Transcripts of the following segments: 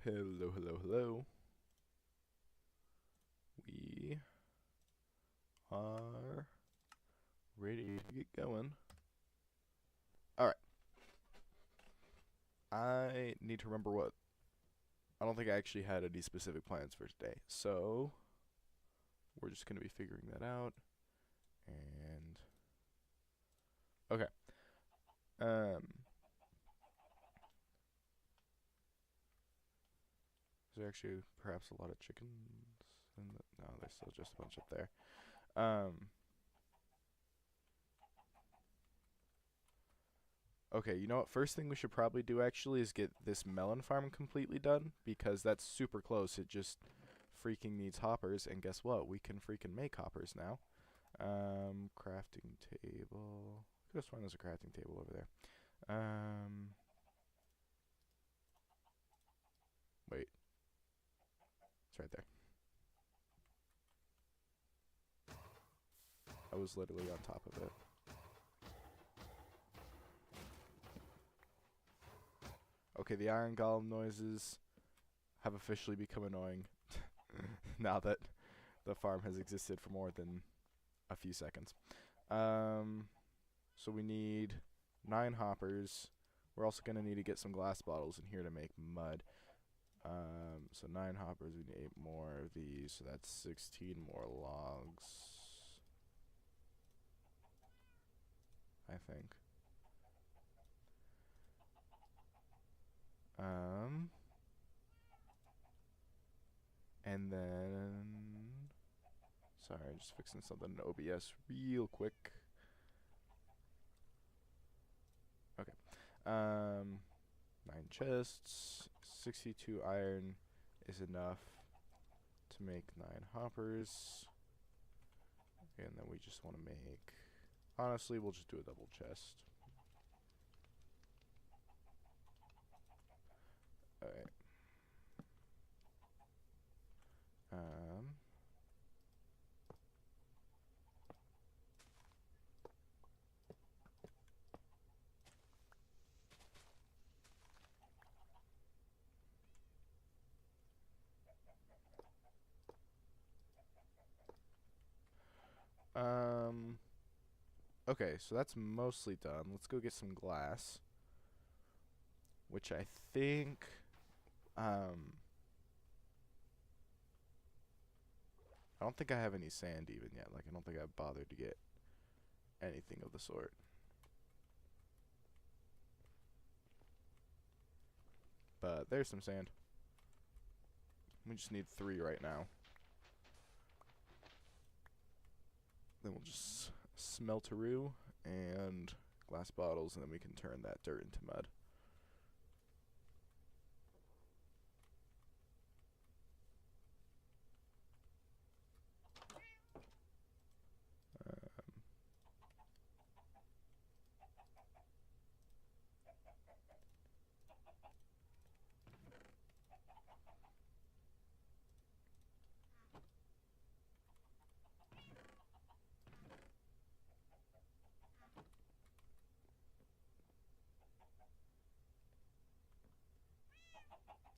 Hello, hello, hello. We are ready to get going. Alright. I need to remember what. I don't think I actually had any specific plans for today. So, we're just going to be figuring that out. And. Okay. Is there actually perhaps a lot of chickens? No, there's still just a bunch up there. Okay, you know what? First thing we should probably do actually is get this melon farm completely done, because that's super close. It just freaking needs hoppers, and guess what? We can freaking make hoppers now. Crafting table. Could have sworn there's a crafting table over there. Wait. It's right there. I was literally on top of it. Okay, the iron golem noises have officially become annoying now that the farm has existed for more than a few seconds. So we need 9 hoppers. We're also going to need to get some glass bottles in here to make mud. So 9 hoppers, we need 8 more of these, so that's 16 more logs, I think. And then, sorry, just fixing something in OBS real quick. Okay. 9 chests, 62 iron is enough to make 9 hoppers. And then we just want to make, honestly, we'll just do a double chest. Alright. Okay, so that's mostly done. Let's go get some glass, which I think, I don't think I have any sand even yet. Like, I don't think I've bothered to get anything of the sort. But there's some sand. We just need 3 right now. Then we'll just smelteroo and glass bottles, and then we can turn that dirt into mud.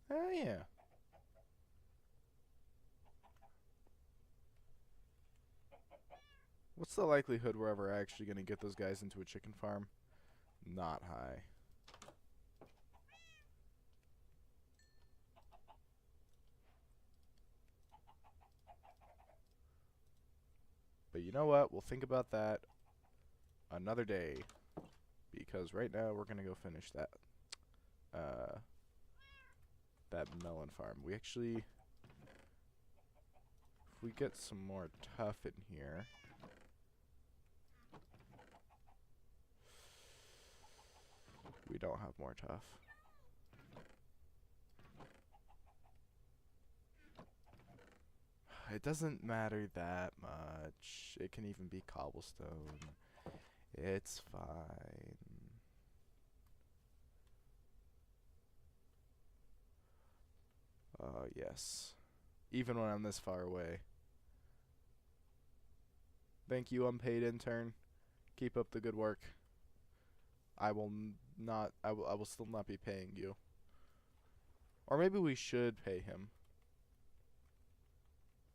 Oh, yeah. What's the likelihood we're ever actually going to get those guys into a chicken farm? Not high. But you know what? We'll think about that another day. Because right now we're going to go finish that melon farm. We actually, if we get some more tuff in here. We don't have more tuff. It doesn't matter that much. It can even be cobblestone. It's fine. Oh, yes. Even when I'm this far away. Thank you, unpaid intern. Keep up the good work. I will not. I will still not be paying you. Or maybe we should pay him.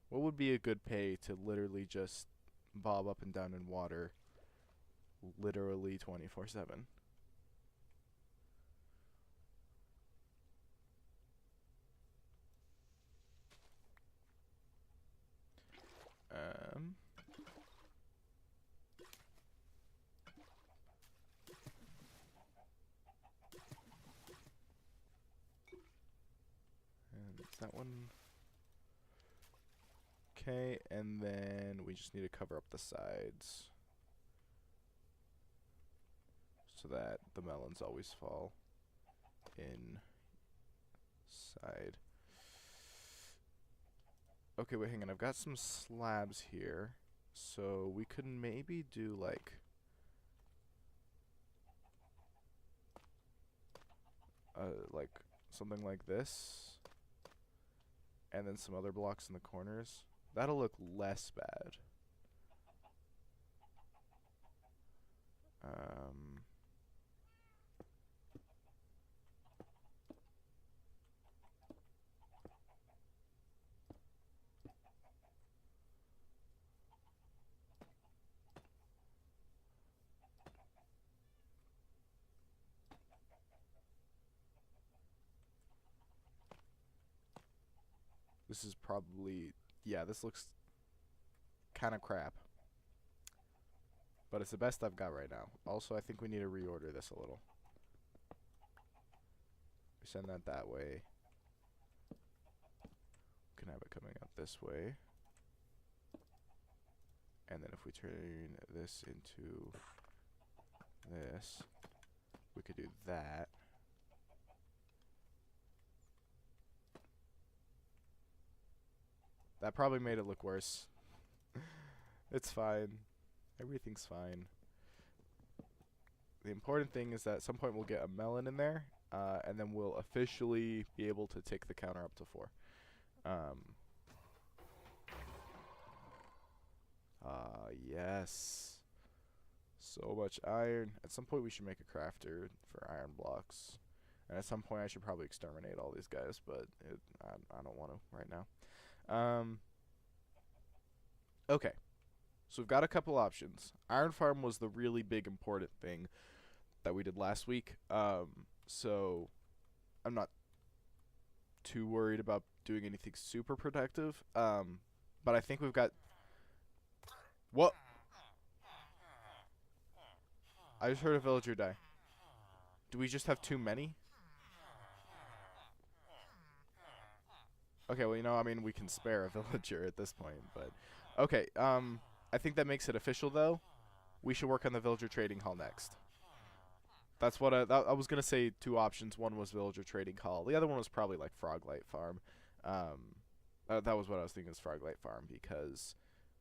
What would be a good pay to literally just bob up and down in water literally 24/7? Um, and is that one? Okay, and then we just need to cover up the sides so that the melons always fall inside. Okay, wait, hang on. I've got some slabs here, so we could maybe do like something like this, and then some other blocks in the corners. That'll look less bad. This is probably, yeah, this looks kind of crap. But it's the best I've got right now. Also, I think we need to reorder this a little. We send that way. We can have it coming up this way. And then if we turn this into this, we could do that. That probably made it look worse. It's fine. Everything's fine. The important thing is that at some point we'll get a melon in there, and then we'll officially be able to take the counter up to 4. Yes. So much iron. At some point we should make a crafter for iron blocks. And at some point I should probably exterminate all these guys, but I don't want to right now. Okay. So we've got a couple options. Iron farm was the really big important thing that we did last week. So I'm not too worried about doing anything super productive. But I think we've got... What? I just heard a villager die. Do we just have too many? Okay, well, you know, I mean, we can spare a villager at this point, but... Okay, I think that makes it official, though. We should work on the villager trading hall next. That's what I was going to say 2 options. One was villager trading hall. The other one was probably, like, Froglight Farm. That was what I was thinking was Froglight Farm, because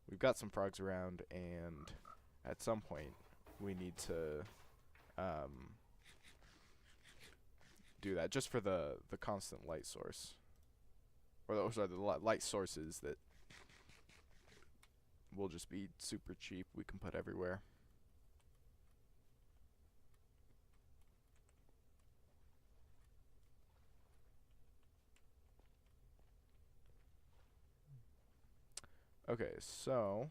we've got some frogs around, and at some point we need to do that, just for the constant light source. Or those are the light sources that will just be super cheap. We can put everywhere. Okay, so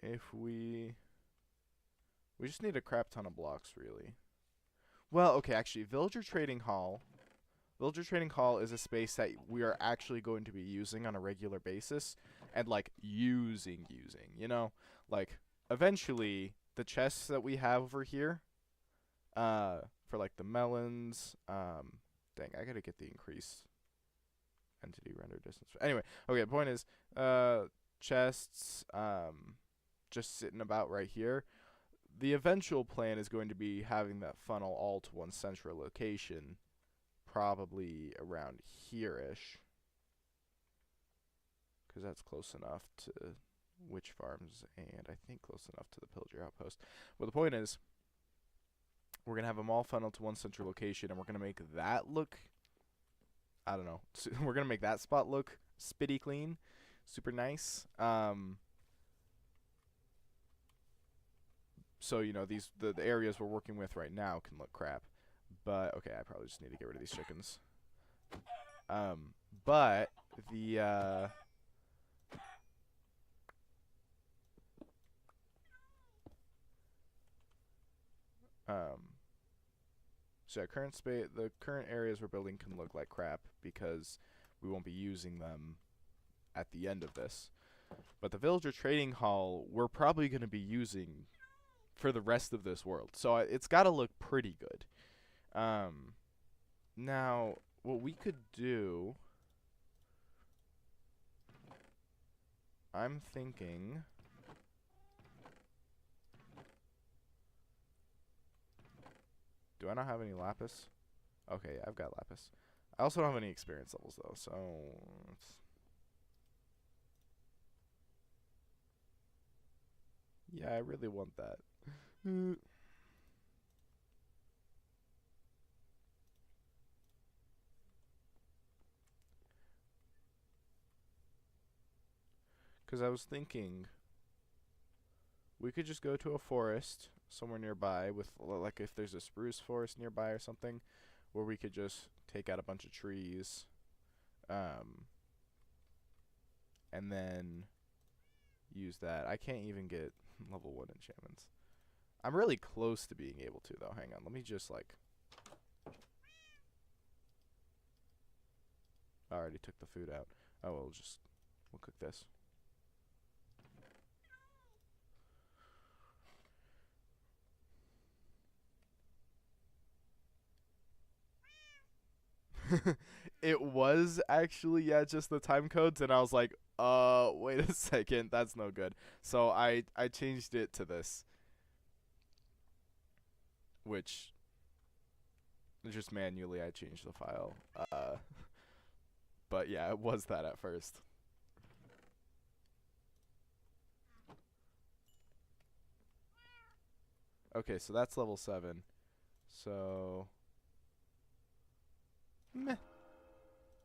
if we just need a crap ton of blocks, really. Well, okay, actually, Villager Trading Hall is a space that we are actually going to be using on a regular basis, and like using, you know, like eventually the chests that we have over here, for like the melons, dang, I gotta get the increase entity render distance. Anyway, okay, the point is, chests, just sitting about right here. The eventual plan is going to be having that funnel all to one central location, probably around here-ish, because that's close enough to witch farms, and I think close enough to the pillager outpost. But the point is, we're going to have them all funneled to one central location, and we're going to make that look, I don't know, we're going to make that spot look spitty clean, super nice. So you know the areas we're working with right now can look crap. But okay, I probably just need to get rid of these chickens. But the um so yeah, the current areas we're building can look like crap because we won't be using them at the end of this. But the villager trading hall we're probably going to be using for the rest of this world. So it's got to look pretty good. Now what we could do, I'm thinking, do I not have any lapis? Okay, I've got lapis. I also don't have any experience levels though, so yeah, I really want that. Because I was thinking we could just go to a forest somewhere nearby with, like, if there's a spruce forest nearby or something, where we could just take out a bunch of trees, um, and then use that. I can't even get level 1 enchantments. I'm really close to being able to, though. Hang on. Let me just, like... I already took the food out. Oh, we'll cook this. It was actually, yeah, just the time codes, and I was like, wait a second, that's no good. So I changed it to this, which just manually I changed the file. But yeah, it was that at first. Okay, so that's level 7. So meh.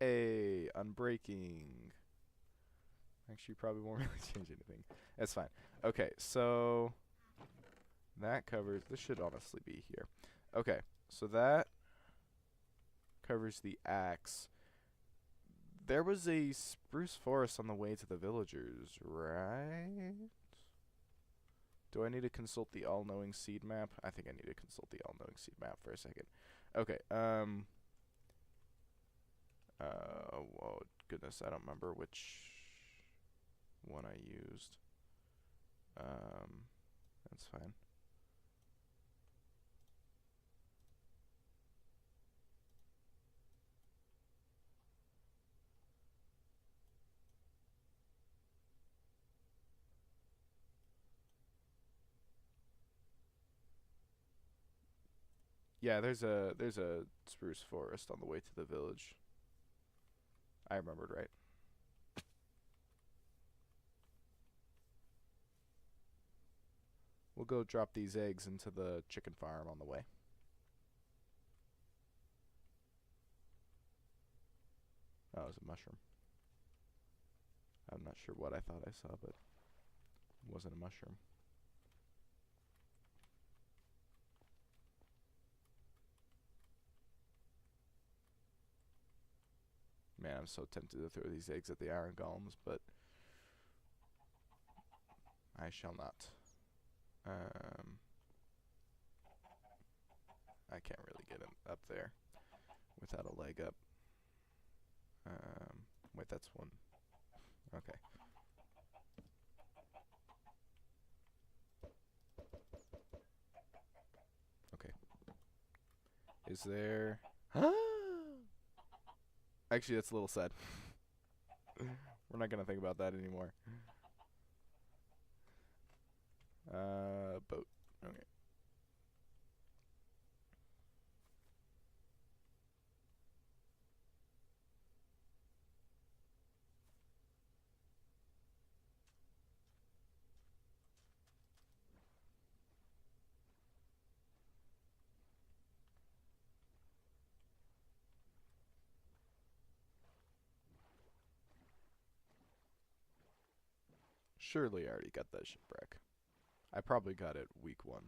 A unbreaking. Actually, probably won't really change anything. That's fine. Okay, so that covers. This should honestly be here. Okay, so that covers the axe. There was a spruce forest on the way to the villagers, right? Do I need to consult the all-knowing seed map? I think I need to consult the all-knowing seed map for a second. Okay, oh goodness, I don't remember which one I used. That's fine. Yeah, there's a spruce forest on the way to the village. I remembered right. We'll go drop these eggs into the chicken farm on the way. Oh, it was a mushroom. I'm not sure what I thought I saw, but it wasn't a mushroom. Man, I'm so tempted to throw these eggs at the iron golems, but I shall not. I can't really get up there without a leg up. Wait, that's one. Okay. Okay. Is there... Actually, that's a little sad. We're not gonna think about that anymore. Boat. Okay. Surely I already got that shipwreck. I probably got it week 1.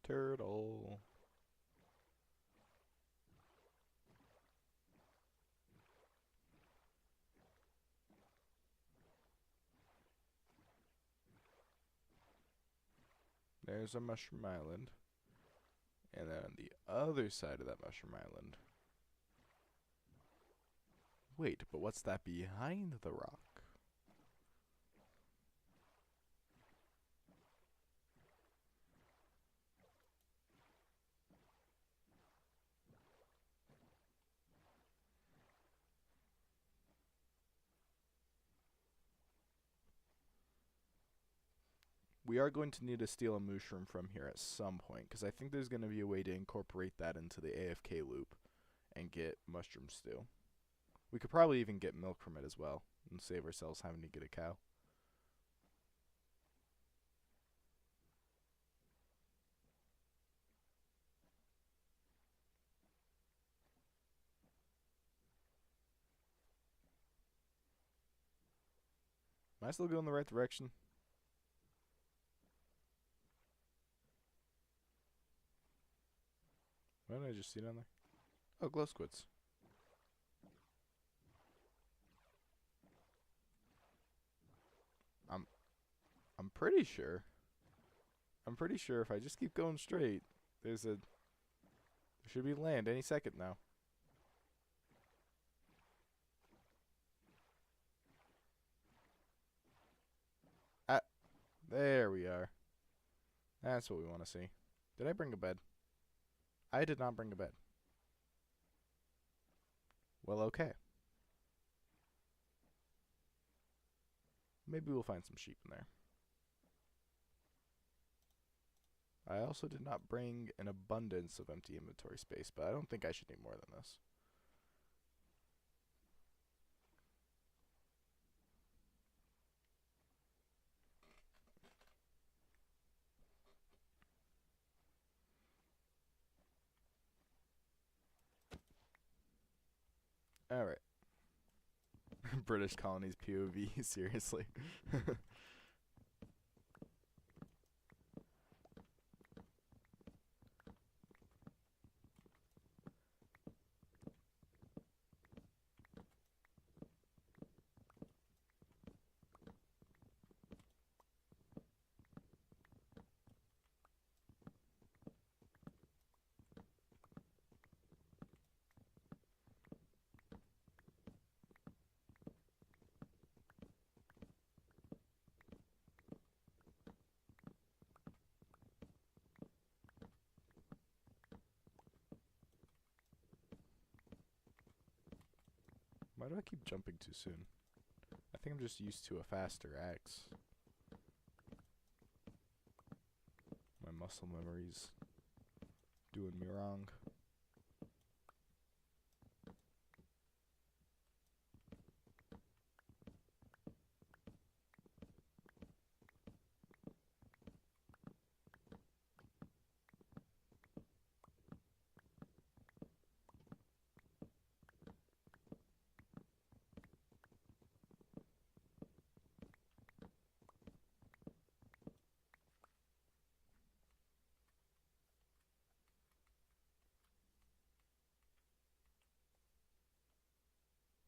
Turtle. There's a mushroom island. And then on the other side of that mushroom island. Wait, but what's that behind the rock? We are going to need to steal a mushroom from here at some point, because I think there's going to be a way to incorporate that into the AFK loop and get mushroom stew. We could probably even get milk from it as well and save ourselves having to get a cow. Am I still going the right direction? What did I just see down there? Oh, glow squids. I'm pretty sure. I'm pretty sure if I just keep going straight, there should be land any second now. Ah, there we are. That's what we want to see. Did I bring a bed? I did not bring a bed. Well, okay. Maybe we'll find some sheep in there. I also did not bring an abundance of empty inventory space, but I don't think I should need more than this. Alright. British colonies POV, seriously. Why do I keep jumping too soon? I think I'm just used to a faster axe. My muscle memory's doing me wrong.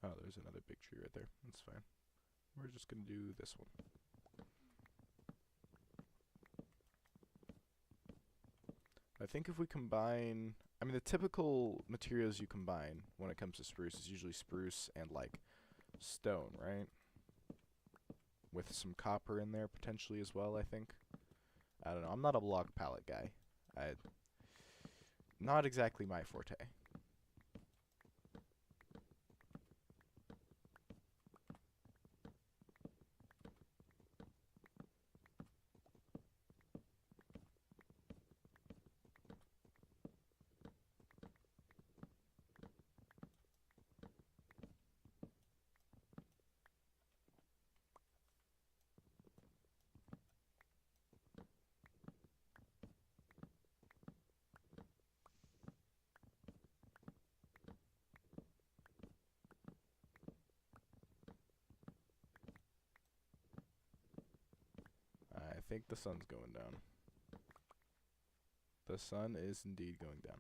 Oh, there's another big tree right there. That's fine. We're just gonna do this one. I think if we combine... I mean, the typical materials you combine when it comes to spruce is usually spruce and, like, stone, right? With some copper in there, potentially, as well, I think. I don't know. I'm not a log palette guy. Not exactly my forte. think the sun's going down. The sun is indeed going down.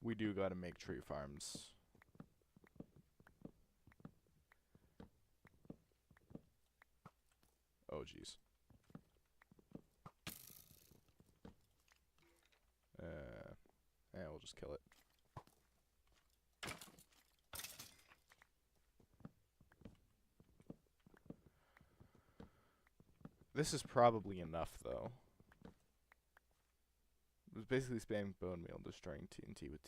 We do gotta make tree farms. Oh, jeez. Yeah, we'll just kill it. This is probably enough, though. It was basically spamming bone meal, destroying TNT with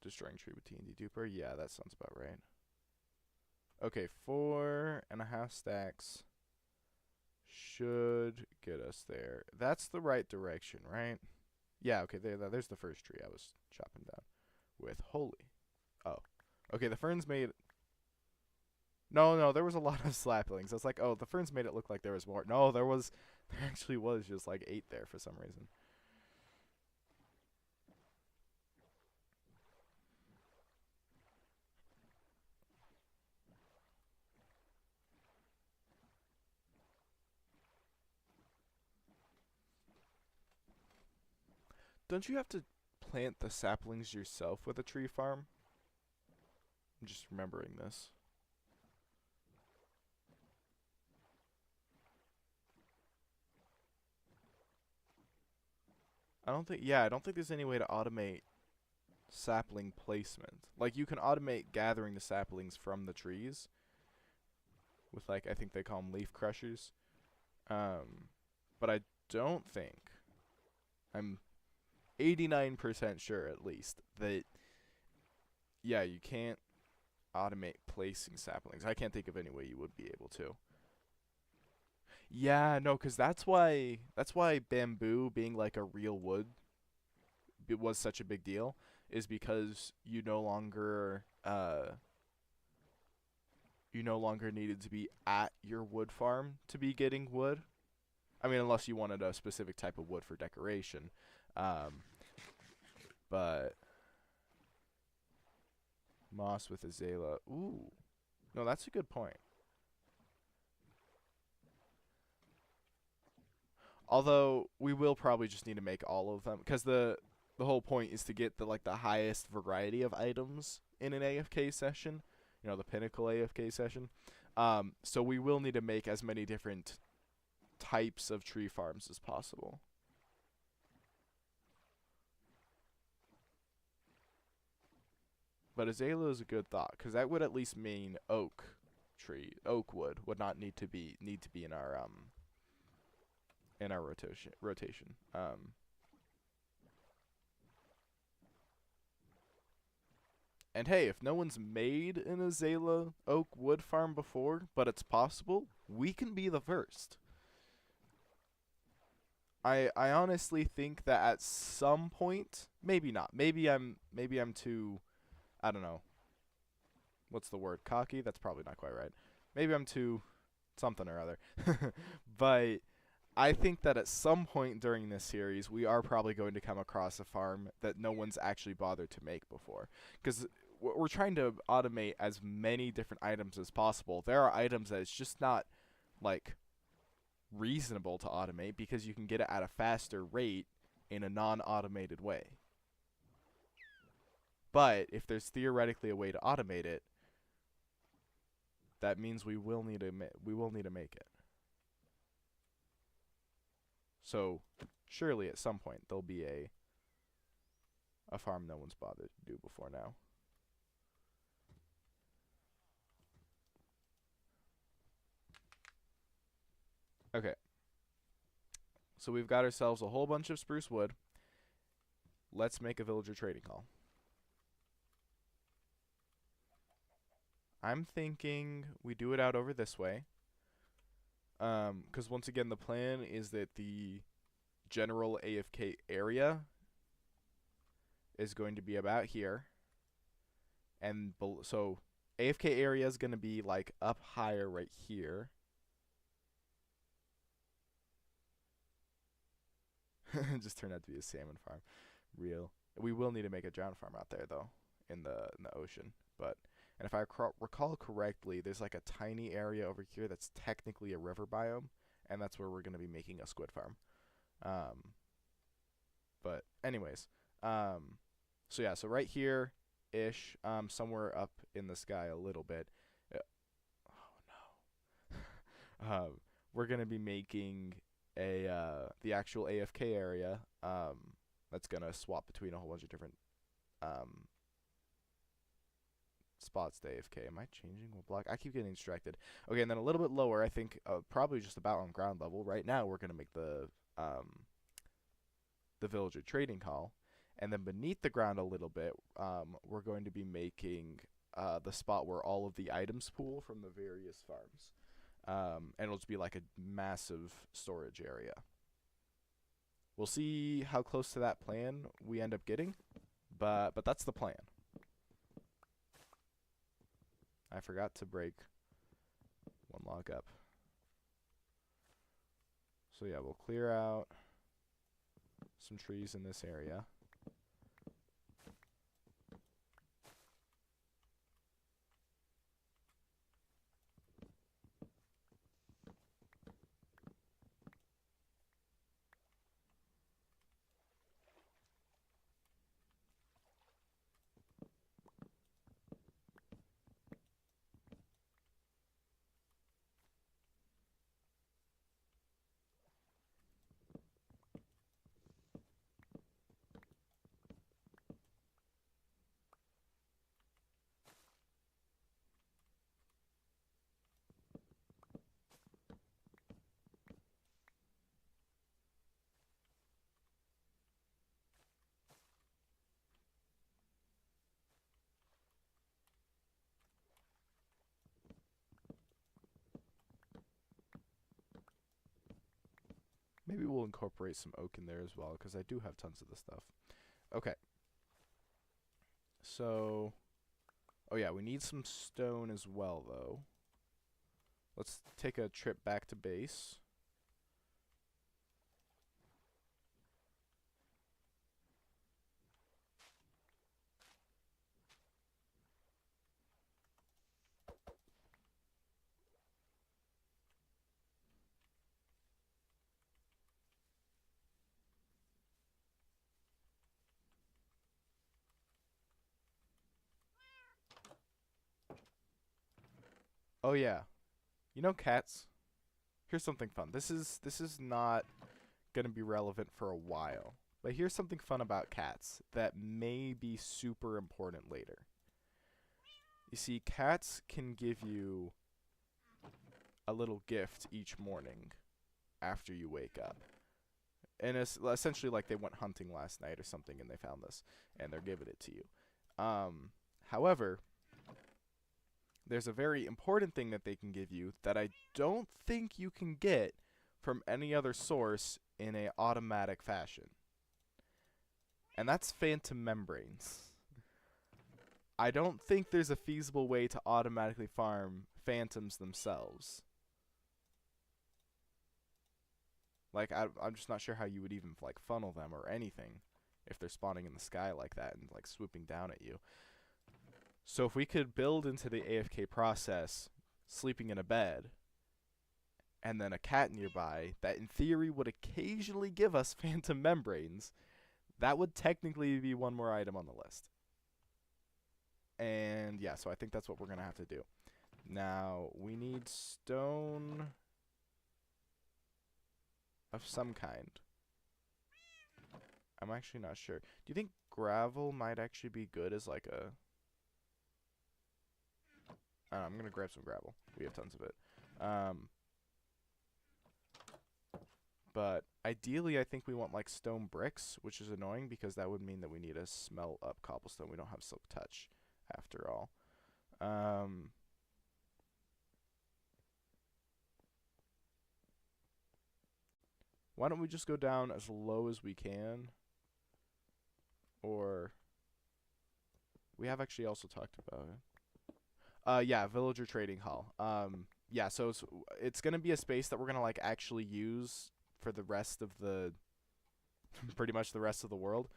destroying tree with TNT duper. Yeah, that sounds about right. Okay, 4.5 stacks should get us there. That's the right direction, right? Yeah, okay, there's the first tree I was chopping down with. Holy. Oh. Okay, the ferns made... No, there was a lot of saplings. I was like, oh, the ferns made it look like there was more. No, there actually was just like 8 there for some reason. Don't you have to plant the saplings yourself with a tree farm? I'm just remembering this. I don't think there's any way to automate sapling placement. Like, you can automate gathering the saplings from the trees with, like, I think they call them leaf crushers. But I don't think, I'm 89% sure at least, that, yeah, you can't automate placing saplings. I can't think of any way you would be able to. Yeah, no, because that's why bamboo being like a real wood it was such a big deal, is because you no longer needed to be at your wood farm to be getting wood. I mean, unless you wanted a specific type of wood for decoration. But moss with azalea. Ooh. No, that's a good point. Although we will probably just need to make all of them, because the whole point is to get the highest variety of items in an AFK session. You know, the Pinnacle AFK session. So we will need to make as many different types of tree farms as possible. But azalea is a good thought, because that would at least mean oak wood would not need to be in our rotation. And hey, if no one's made an azalea oak wood farm before, but it's possible, we can be the first. I honestly think that at some point, maybe not. Maybe I'm too, I don't know. What's the word? Cocky? That's probably not quite right. Maybe I'm too something or other. But I think that at some point during this series, we are probably going to come across a farm that no one's actually bothered to make before. Because we're trying to automate as many different items as possible. There are items that it's just not, like, reasonable to automate because you can get it at a faster rate in a non-automated way. But if there's theoretically a way to automate it, that means we will need to make it. So, surely at some point there'll be a farm no one's bothered to do before now. Okay. So we've got ourselves a whole bunch of spruce wood. Let's make a villager trading hall. I'm thinking we do it out over this way. Because once again, the plan is that the general AFK area is going to be about here. And so AFK area is going to be like up higher right here. It just turned out to be a salmon farm. Real. We will need to make a drowned farm out there though, in the ocean. But and if I recall correctly, there's like a tiny area over here that's technically a river biome, and that's where we're going to be making a squid farm. But anyways, so yeah, so right here ish, somewhere up in the sky a little bit. Oh no. We're going to be making the actual AFK area that's going to swap between a whole bunch of different spots to AFK. Am I changing what block? I keep getting distracted. Okay, and then a little bit lower, I think probably just about on ground level. Right now we're going to make the villager trading hall, and then beneath the ground a little bit, we're going to be making the spot where all of the items pool from the various farms. And it'll just be like a massive storage area. We'll see how close to that plan we end up getting, but that's the plan. I forgot to break one log up. So yeah, we'll clear out some trees in this area. Maybe we'll incorporate some oak in there as well, because I do have tons of this stuff. Okay. So, oh yeah, we need some stone as well, though. Let's take a trip back to base. Oh yeah, you know cats? Here's something fun. This is not gonna be relevant for a while, but here's something fun about cats that may be super important later. You see, cats can give you a little gift each morning after you wake up. And it's essentially like they went hunting last night or something and they found this and they're giving it to you. However, there's a very important thing that they can give you that I don't think you can get from any other source in a automatic fashion. And that's phantom membranes. I don't think there's a feasible way to automatically farm phantoms themselves. Like, I'm just not sure how you would even, like, funnel them or anything if they're spawning in the sky like that and, like, swooping down at you. So if we could build into the AFK process sleeping in a bed and then a cat nearby that in theory would occasionally give us phantom membranes, that would technically be one more item on the list. And yeah, so I think that's what we're going to have to do. Now, we need stone of some kind. I'm actually not sure. Do you think gravel might actually be good as like a... I'm going to grab some gravel. We have tons of it. But ideally, I think we want like stone bricks, which is annoying because that would mean that we need to smelt up cobblestone. We don't have silk touch after all. Why don't we just go down as low as we can? Or we have actually also talked about it. Yeah, villager trading hall. Yeah, so it's gonna be a space that we're gonna like actually use for the rest of the pretty much the rest of the world.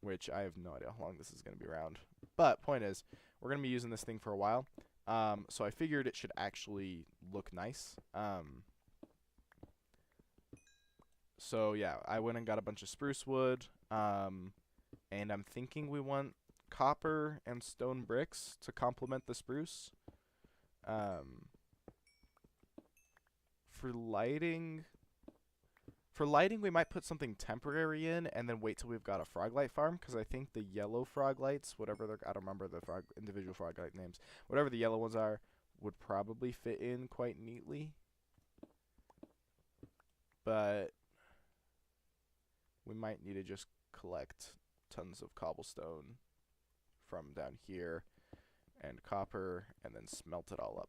Which I have no idea how long this is gonna be around. But point is, we're gonna be using this thing for a while. So I figured it should actually look nice. So yeah, I went and got a bunch of spruce wood. And I'm thinking we want copper and stone bricks to complement the spruce. For lighting, we might put something temporary in and then wait till we've got a frog light farm, because I think the yellow frog lights, whatever they're, I don't remember the individual frog light names, whatever the yellow ones are, would probably fit in quite neatly. But we might need to just collect tons of cobblestone from down here and copper and then smelt it all up.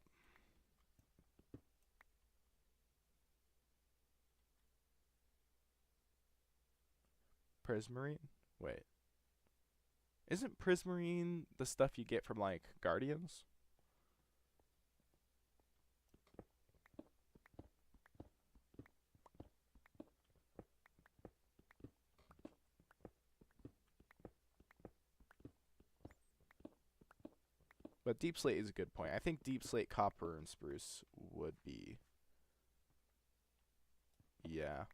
Prismarine? Wait. Isn't prismarine the stuff you get from like Guardians? But deep slate is a good point. I think deep slate, copper, and spruce would be... Yeah.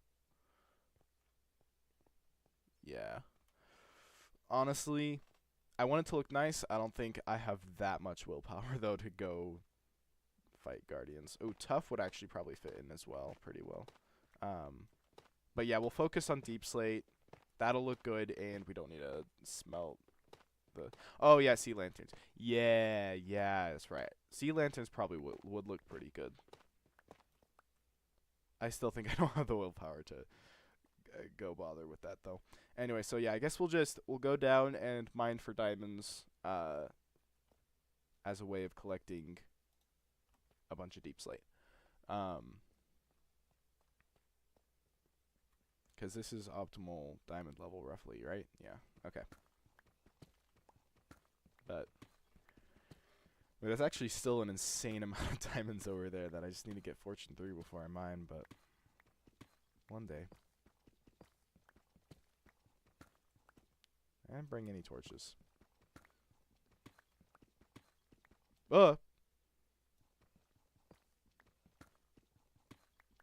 Yeah. Honestly, I want it to look nice. I don't think I have that much willpower, though, to go fight Guardians. Oh, tough would actually probably fit in as well, pretty well. But yeah, we'll focus on deep slate. That'll look good, and we don't need to smelt the... Oh, yeah, sea lanterns. Yeah, that's right. Sea lanterns probably would look pretty good. I still think I don't have the willpower to go bother with that, though. Anyway, so yeah, I guess we'll go down and mine for diamonds as a way of collecting a bunch of deep slate. Because this is optimal diamond level, roughly, right? Yeah, okay. But there's actually still an insane amount of diamonds over there that I just need to get Fortune 3 before I mine, but one day. And bring any torches.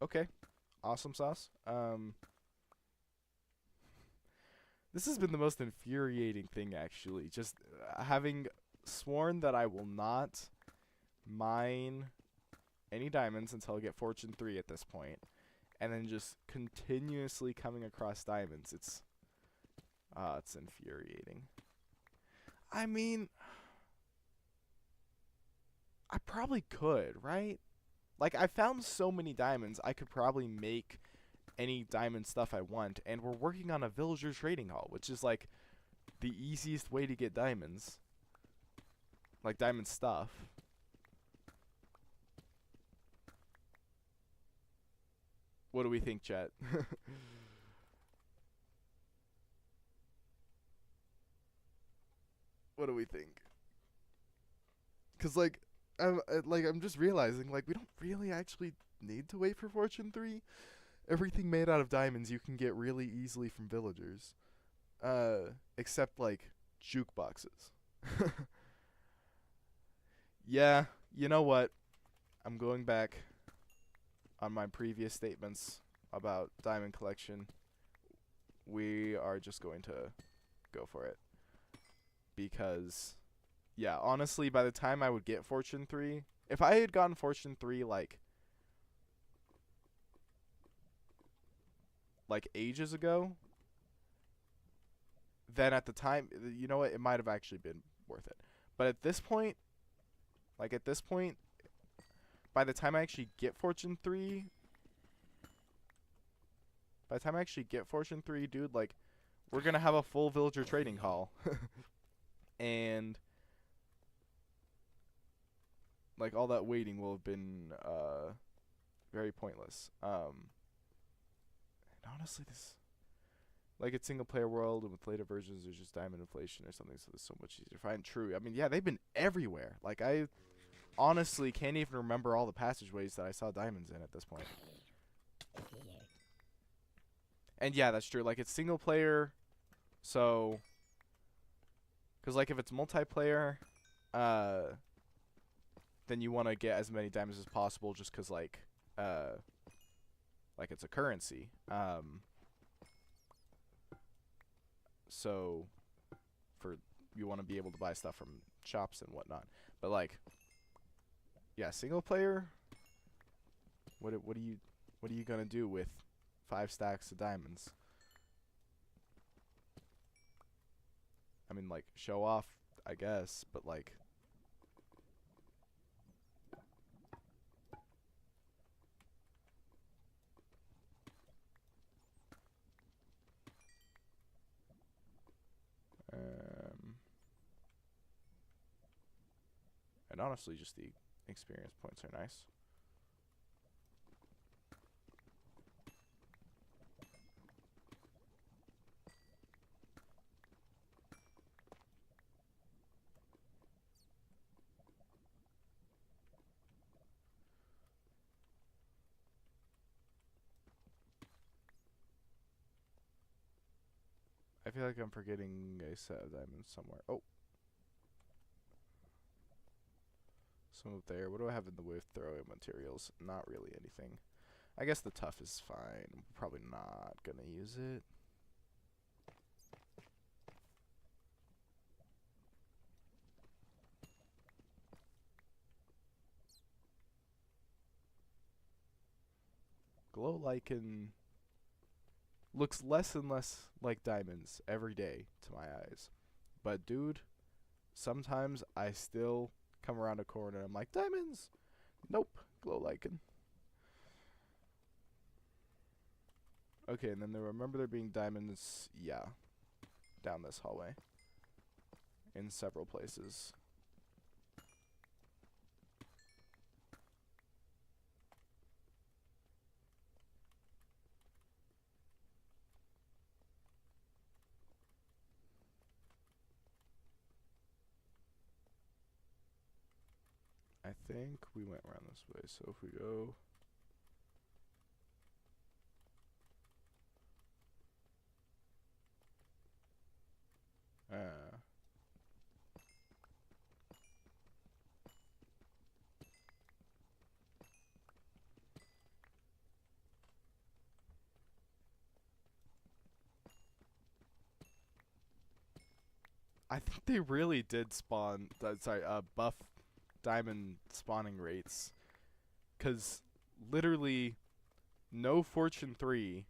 Okay. Awesome sauce. This has been the most infuriating thing, actually. Just having sworn that I will not mine any diamonds until I get Fortune 3 at this point. And then just continuously coming across diamonds. It's infuriating. I mean, I probably could, right? Like, I found so many diamonds, I could probably make any diamond stuff I want. And we're working on a villager trading hall, which is, like, the easiest way to get diamonds. Like, diamond stuff. What do we think, chat? What do we think? Because, like, I'm just realizing, like, we don't really actually need to wait for Fortune 3. Everything made out of diamonds you can get really easily from villagers. Except, like, jukeboxes. Yeah, you know what? I'm going back on my previous statements about diamond collection. We are just going to go for it. Because, yeah, honestly, by the time I would get Fortune 3, if I had gotten Fortune 3, like ages ago, then at the time, you know what, it might have actually been worth it. But at this point, like at this point, by the time I actually get Fortune 3, dude, like, we're going to have a full villager trading hall. And, like, all that waiting will have been very pointless. And honestly, this, like, it's single-player world, and with later versions, there's just diamond inflation or something, so it's so much easier to find. True. I mean, yeah, they've been everywhere. Like, I honestly can't even remember all the passageways that I saw diamonds in at this point. And yeah, that's true. Like, it's single player, so, because like if it's multiplayer, then you want to get as many diamonds as possible, just because like it's a currency. So for you want to be able to buy stuff from shops and whatnot. But like, yeah, single player. What are you gonna do with 5 stacks of diamonds? I mean, like, show off, I guess, but like, and honestly, just the experience points are nice. I feel like I'm forgetting a set of diamonds somewhere. Oh. Some up there. What do I have in the way of throwing materials? Not really anything. I guess the tough is fine. Probably not gonna use it. Glow lichen looks less and less like diamonds every day to my eyes. But dude, sometimes I still come around a corner and I'm like, diamonds! Nope, glow lichen. Okay, and then remember there being diamonds, yeah, down this hallway. In several places. I think we went around this way, so if we go... I think they really did spawn, buff diamond spawning rates. Because literally no Fortune 3,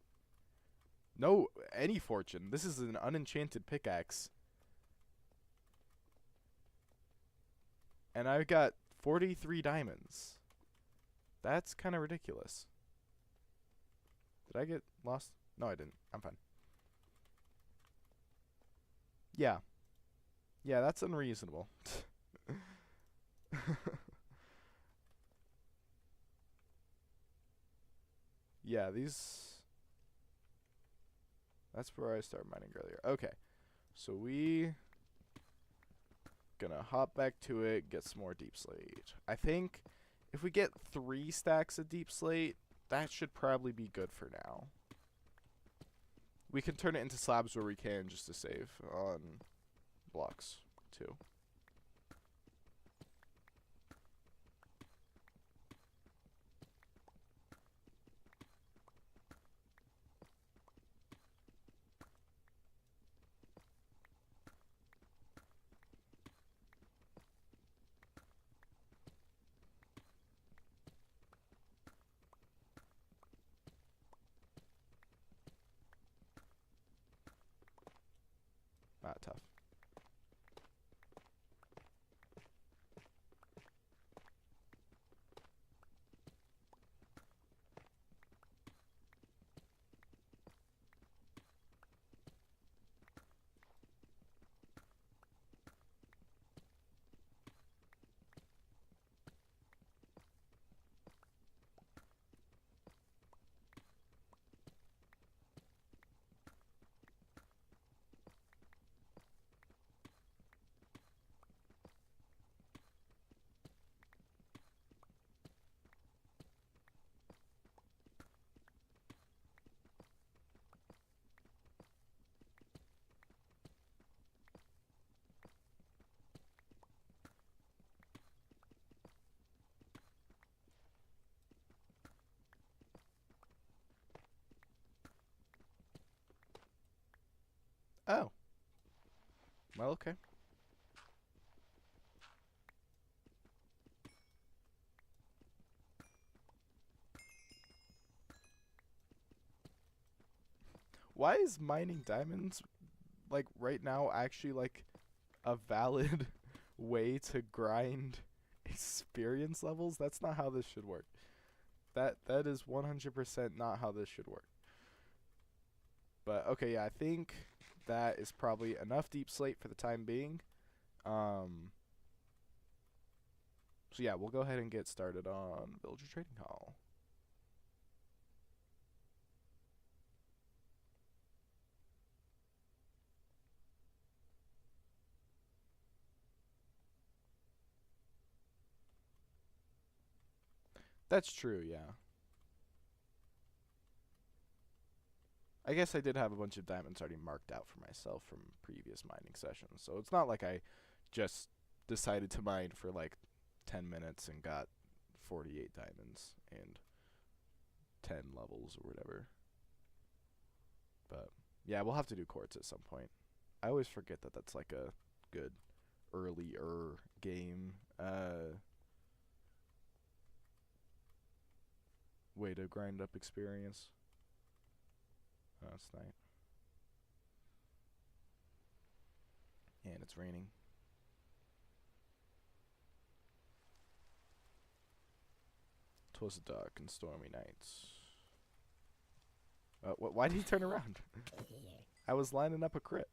no any Fortune. This is an unenchanted pickaxe. And I've got 43 diamonds. That's kind of ridiculous. Did I get lost? No, I didn't. I'm fine. Yeah. Yeah, that's unreasonable. Yeah, these... That's where I started mining earlier. Okay. So we... Gonna hop back to it, get some more deep slate. I think if we get 3 stacks of deep slate, that should probably be good for now. We can turn it into slabs where we can, just to save on blocks too. tough. Oh. Well, okay. Why is mining diamonds, like, right now actually, like, a valid way to grind experience levels? That's not how this should work. That is 100% not how this should work. But, okay, yeah, I think that is probably enough deep slate for the time being. So, yeah, we'll go ahead and get started on Villager Trading Hall. That's true, yeah. I guess I did have a bunch of diamonds already marked out for myself from previous mining sessions. So it's not like I just decided to mine for like 10 minutes and got 48 diamonds and 10 levels or whatever. But yeah, we'll have to do quartz at some point. I always forget that that's like a good earlier game way to grind up experience. Oh, it's night. And it's raining. 'Twas a dark and stormy night. Why did he turn around? I was lining up a crit.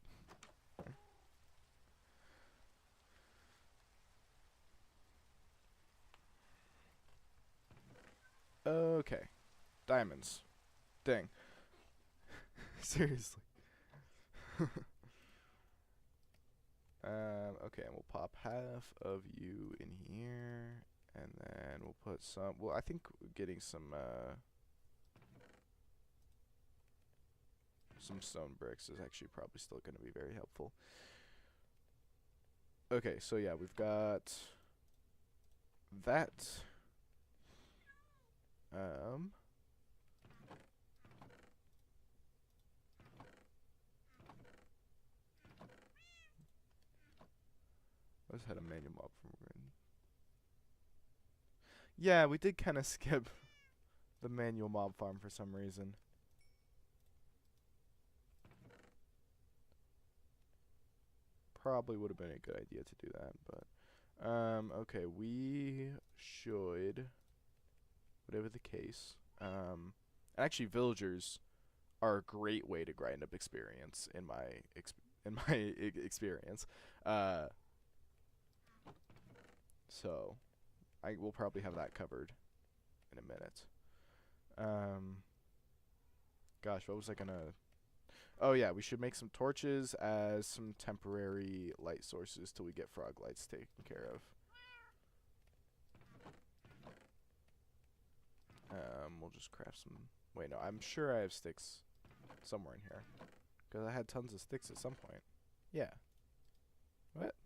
Okay. Diamonds. Dang. Seriously. Okay, and we'll pop half of you in here. And then we'll put some... Well, I think getting some stone bricks is actually probably still going to be very helpful. Okay, so yeah, we've got that. Let's had a manual mob from Grin. Yeah, we did kind of skip the manual mob farm for some reason. Probably would have been a good idea to do that, but okay, we should, whatever the case, actually villagers are a great way to grind up experience in my experience. So I will probably have that covered in a minute. Gosh, what was I gonna... Oh yeah, we should make some torches as some temporary light sources till we get frog lights taken care of. We'll just craft some... Wait, no, I'm sure I have sticks somewhere in here. Because I had tons of sticks at some point. Yeah. What?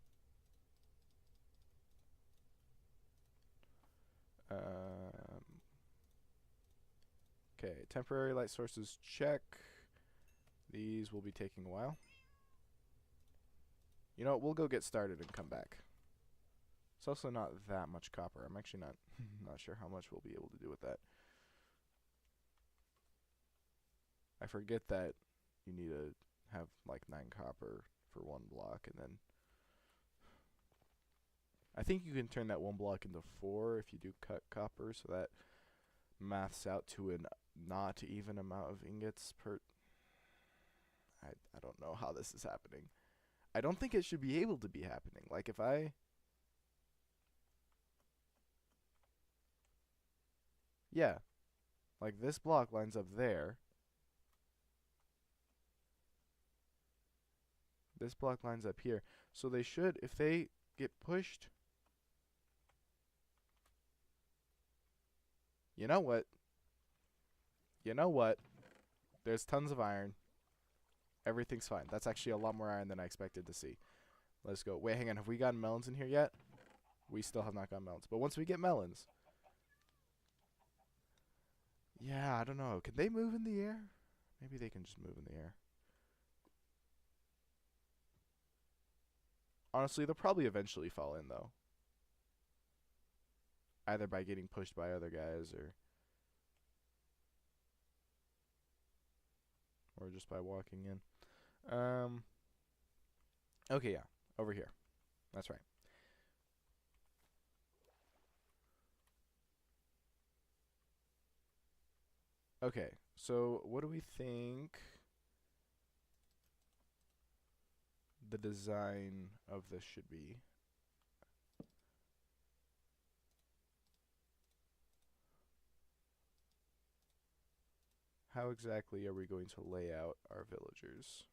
Okay, temporary light sources, check. These will be taking a while. You know what, we'll go get started and come back. It's also not that much copper. I'm actually not sure how much we'll be able to do with that. I forget that you need to have like 9 copper for 1 block, and then I think you can turn that 1 block into 4 if you do cut copper, so that maths out to a not even amount of ingots per. I don't know how this is happening. I don't think it should be able to be happening. Like if I. Yeah. Like this block lines up there. This block lines up here. So they should, if they get pushed. You know what? You know what? There's tons of iron. Everything's fine. That's actually a lot more iron than I expected to see. Let's go. Wait, hang on. Have we gotten melons in here yet? We still have not gotten melons. But once we get melons. Yeah, I don't know. Can they move in the air? Maybe they can just move in the air. Honestly, they'll probably eventually fall in, though. Either by getting pushed by other guys or just by walking in. Okay, yeah. Over here. That's right. Okay, so what do we think the design of this should be? How exactly are we going to lay out our villagers?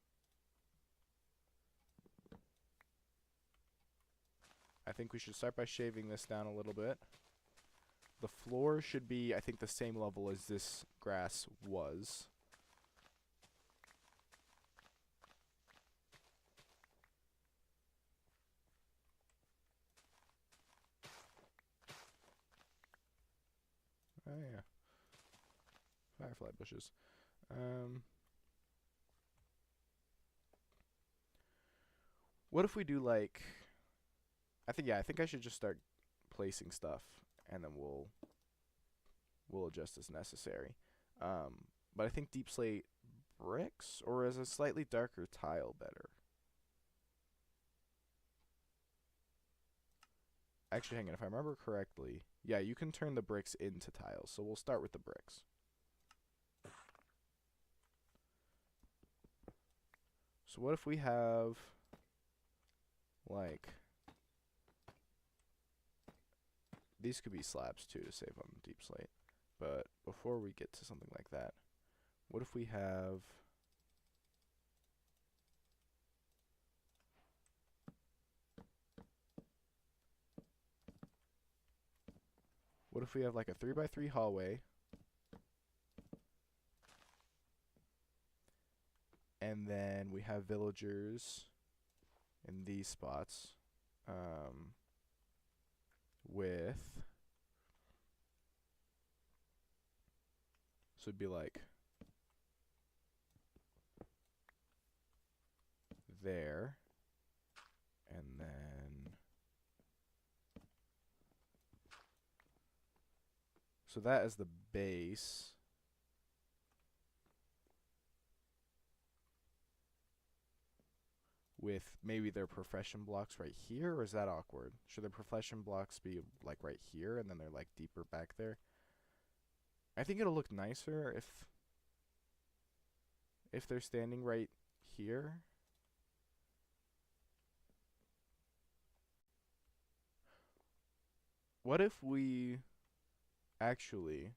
I think we should start by shaving this down a little bit. The floor should be, I think, the same level as this grass was. Oh, yeah. Firefly bushes. What if we do, like... I think I should just start placing stuff, and then we'll adjust as necessary. But I think deep slate bricks, or is a slightly darker tile better? Actually, hang on. If I remember correctly, yeah, you can turn the bricks into tiles. So we'll start with the bricks. So what if we have, like, these could be slabs too to save on deep slate. But before we get to something like that, what if we have... What if we have like a 3x3 hallway, and then we have villagers in these spots, with, so it'd be like there, and then, so that is the base. With maybe their profession blocks right here, or is that awkward? Should their profession blocks be like right here and then they're like deeper back there? I think it'll look nicer if they're standing right here. What if we actually...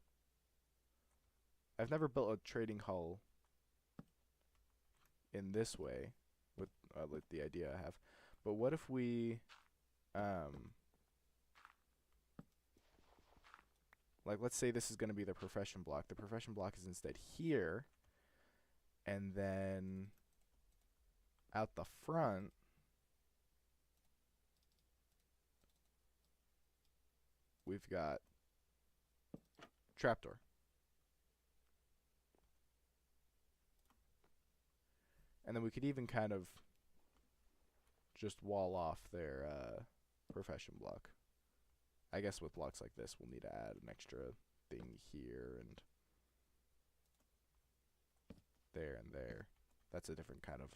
I've never built a trading hall in this way with the idea I have. But what if we like, let's say this is going to be the profession block. The profession block is instead here, and then out the front we've got trapdoor. And then we could even kind of just wall off their profession block. I guess with blocks like this, we'll need to add an extra thing here and there and there. That's a different kind of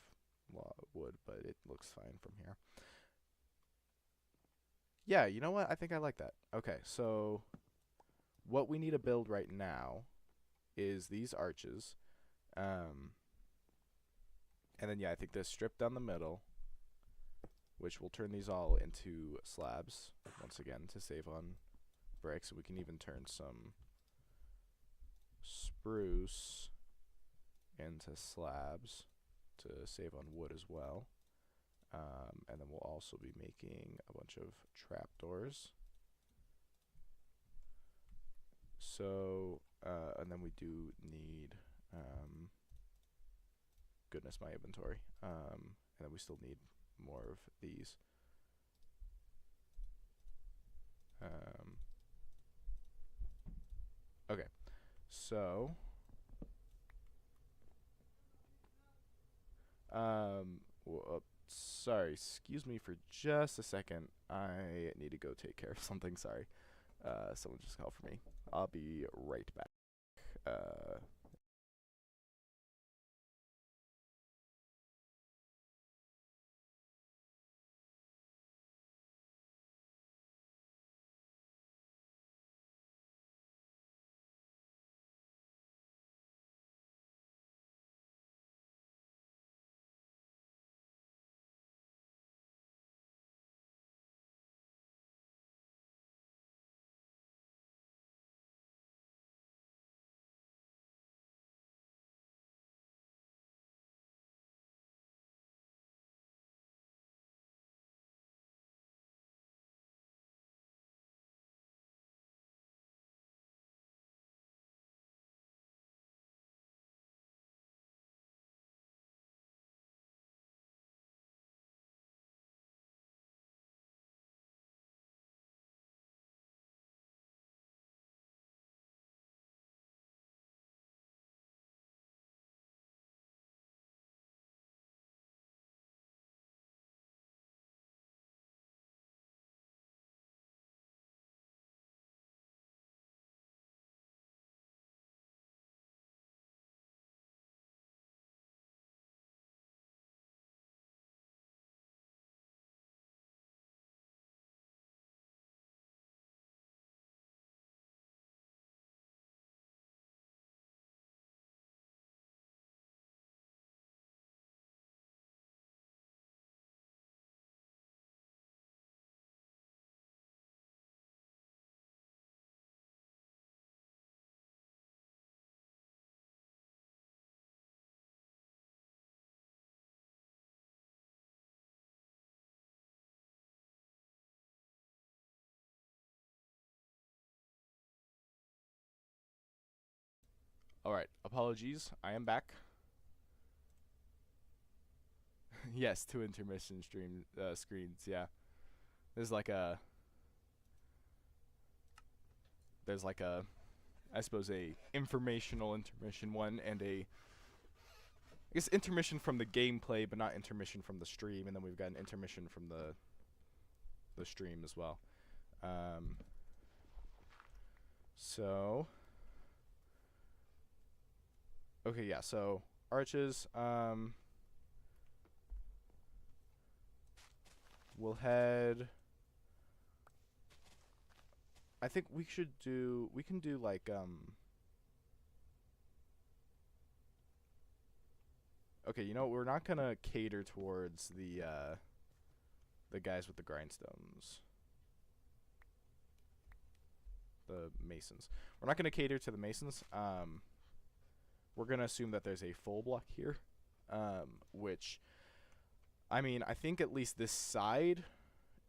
wood, but it looks fine from here. Yeah, you know what? I think I like that. Okay, so what we need to build right now is these arches. And then, yeah, I think this strip down the middle, which will turn these all into slabs, once again, to save on bricks. We can even turn some spruce into slabs to save on wood as well. And then we'll also be making a bunch of trapdoors. So, and then we do need, goodness, my inventory. And then we still need more of these. Okay, so, sorry, excuse me for just a second. I need to go take care of something, sorry. Someone just called for me. I'll be right back. Alright, apologies. I am back. Yes, two intermission screens, yeah. There's like a I suppose a informational intermission one and a I guess intermission from the gameplay but not intermission from the stream, and then we've got an intermission from the stream as well. So okay, yeah, so arches, we'll head I think we can do like okay, you know, we're not gonna cater towards the guys with the grindstones. The masons. We're not gonna cater to the masons. We're gonna assume that there's a full block here. Which I mean, I think at least this side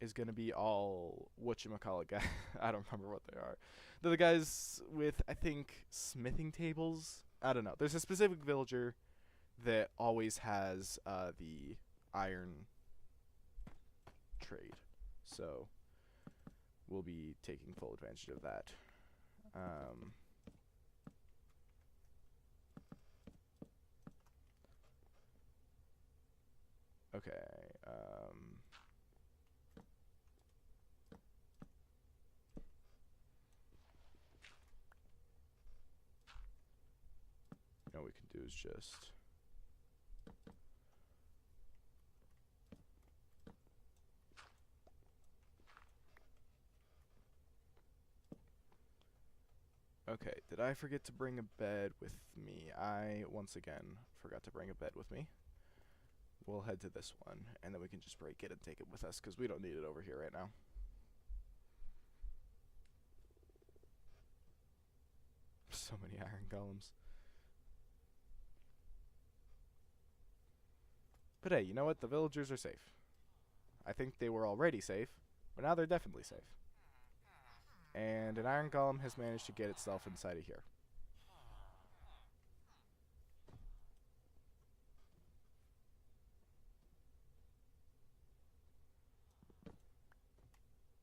is gonna be all whatchamacallit guy. I don't remember what they are. They're the guys with, I think, smithing tables. I don't know. There's a specific villager that always has the iron trade, so we'll be taking full advantage of that. Okay. What we can do is just Okay, did I forget to bring a bed with me? I, once again, forgot to bring a bed with me. We'll head to this one, and then we can just break it and take it with us, because we don't need it over here right now. So many iron golems. But hey, you know what? The villagers are safe. I think they were already safe, but now they're definitely safe. And an iron golem has managed to get itself inside of here.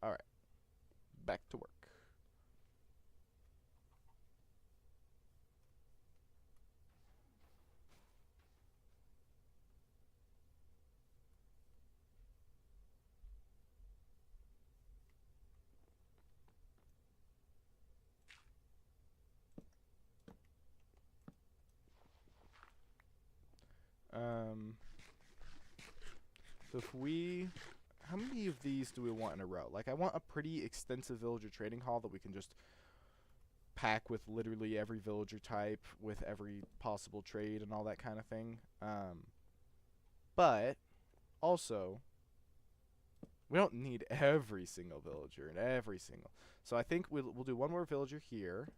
Alright, back to work. So if we... How many of these do we want in a row? Like, I want a pretty extensive villager trading hall that we can just pack with literally every villager type, with every possible trade and all that kind of thing. But, also, we don't need every single villager and every single... So I think we'll do one more villager here.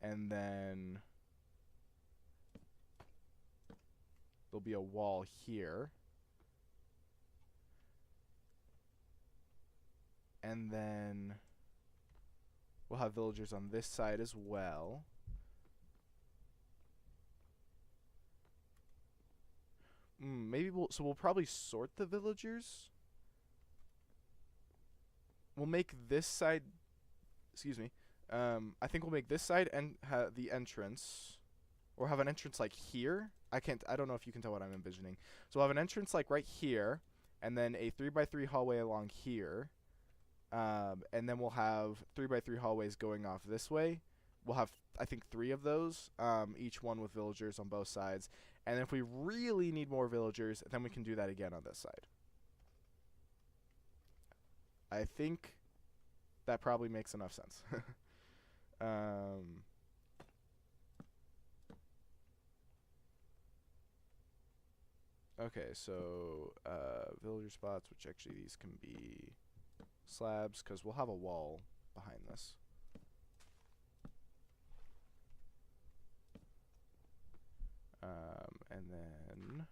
And then there'll be a wall here. And then we'll have villagers on this side as well. Maybe we'll probably sort the villagers. We'll make this side, excuse me. I think we'll make this side and have the entrance, or have an entrance like here. I don't know if you can tell what I'm envisioning. So we'll have an entrance like right here, and then a 3x3 hallway along here. And then we'll have 3x3 hallways going off this way. We'll have, I think, 3 of those, each one with villagers on both sides. And if we really need more villagers, then we can do that again on this side. I think that probably makes enough sense. Okay, so villager spots, which actually these can be slabs, because we'll have a wall behind this. And then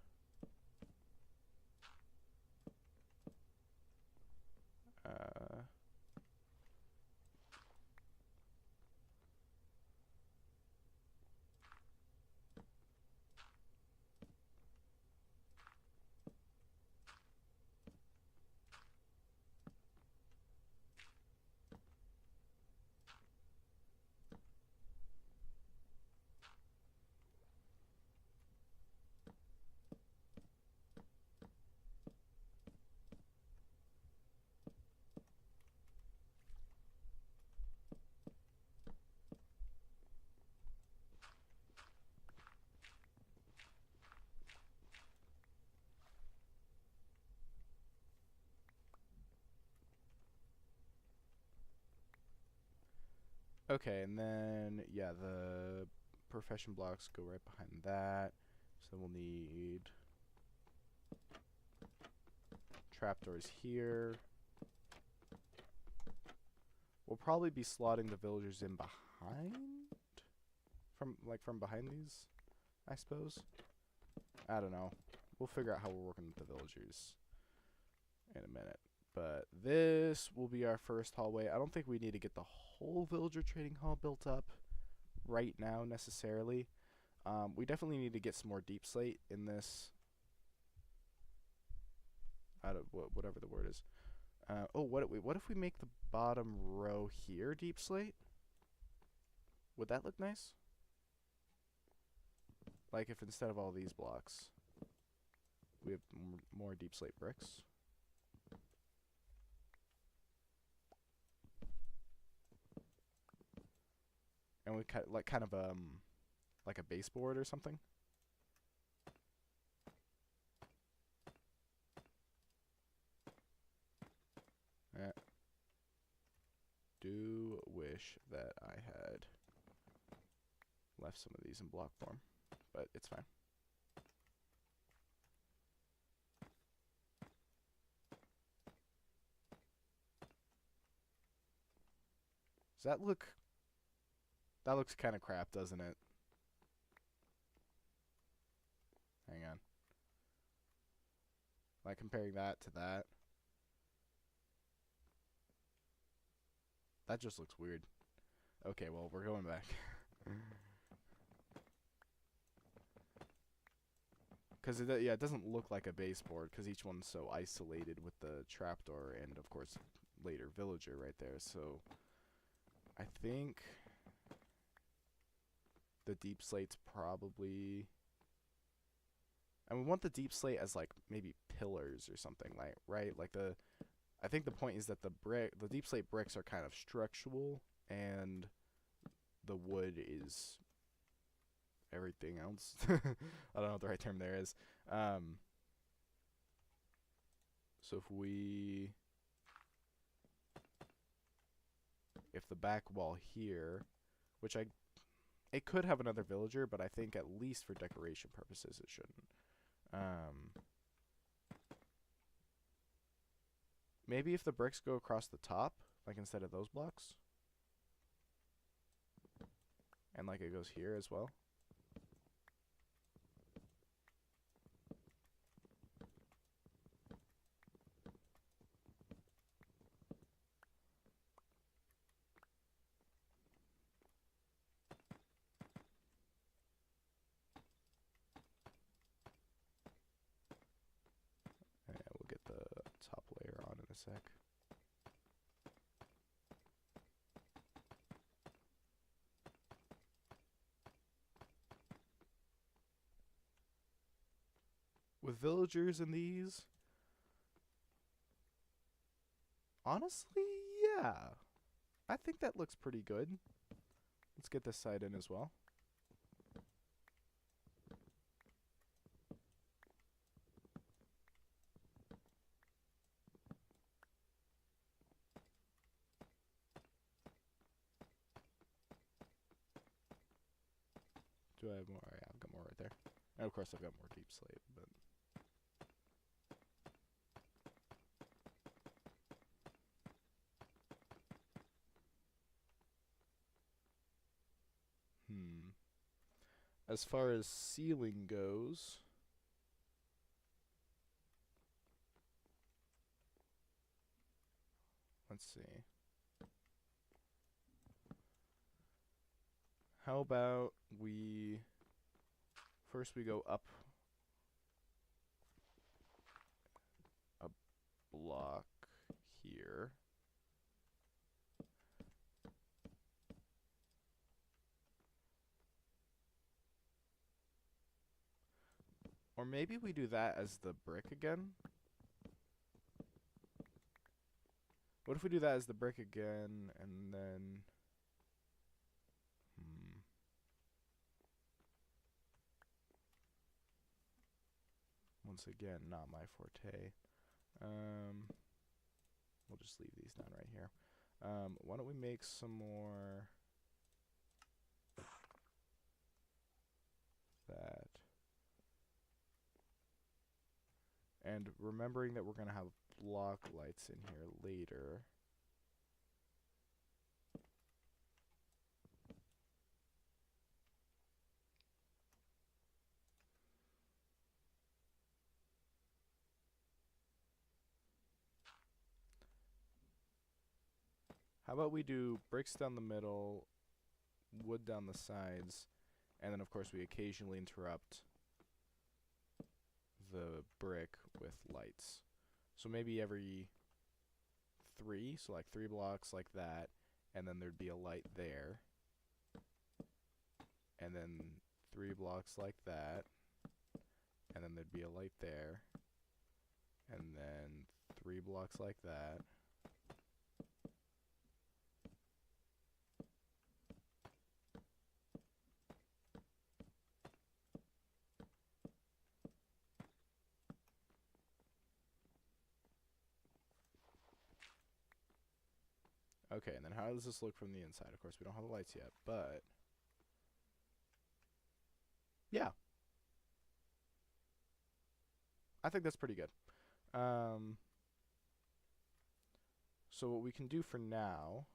okay, and then yeah, the profession blocks go right behind that. So we'll need trapdoors here. We'll probably be slotting the villagers in behind, from behind these, I suppose. I don't know. We'll figure out how we're working with the villagers in a minute. But this will be our first hallway. I don't think we need to get the whole villager trading hall built up right now necessarily. We definitely need to get some more deep slate in this. Whatever the word is. What if we make the bottom row here deep slate? Would that look nice? Like if instead of all these blocks, we have more deep slate bricks. And we cut like kind of like a baseboard or something. wish that I had left some of these in block form, but it's fine. Does that look... That looks kind of crap, doesn't it? Hang on. Like comparing that to that. That just looks weird. Okay, well, we're going back. Because it doesn't look like a baseboard because each one's so isolated with the trapdoor and, of course, later villager right there. So I think the deep slate's probably... And we want the deep slate as, like, maybe pillars or something, like, right? Like, I think the point is that the deep slate bricks are kind of structural, and the wood is everything else. I don't know what the right term there is. So if the back wall here, which it could have another villager, but I think at least for decoration purposes it shouldn't. Maybe if the bricks go across the top, like instead of those blocks, and like it goes here as well. Yeah, we'll get the top layer on in a sec. With villagers in these, honestly, yeah. I think that looks pretty good. Let's get this side in as well. Do I have more? Yeah, I've got more right there. And of course I've got more deep slate, but... As far as ceiling goes, let's see. How about we first we go up a block here. Or maybe we do that as the brick again. What if we do that as the brick again and then... Once again, not my forte. We'll just leave these down right here. Why don't we make some more... that. And remembering that we're going to have block lights in here later. How about we do bricks down the middle, wood down the sides, and then of course we occasionally interrupt the brick with lights. So maybe every 3, so like 3 blocks like that, and then there'd be a light there. And then 3 blocks like that, and then there'd be a light there. And then 3 blocks like that. Okay, and then how does this look from the inside? Of course, we don't have the lights yet, but yeah, I think that's pretty good. So what we can do for now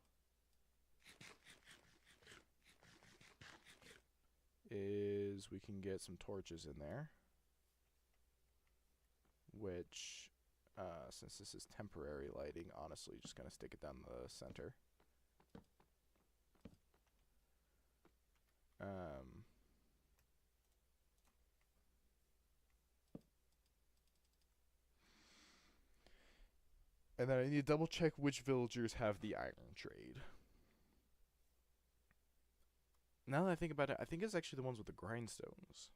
is we can get some torches in there, which, since this is temporary lighting, honestly, just gonna stick it down the center. And then I need to double check which villagers have the iron trade. Now that I think about it, I think it's actually the ones with the grindstones.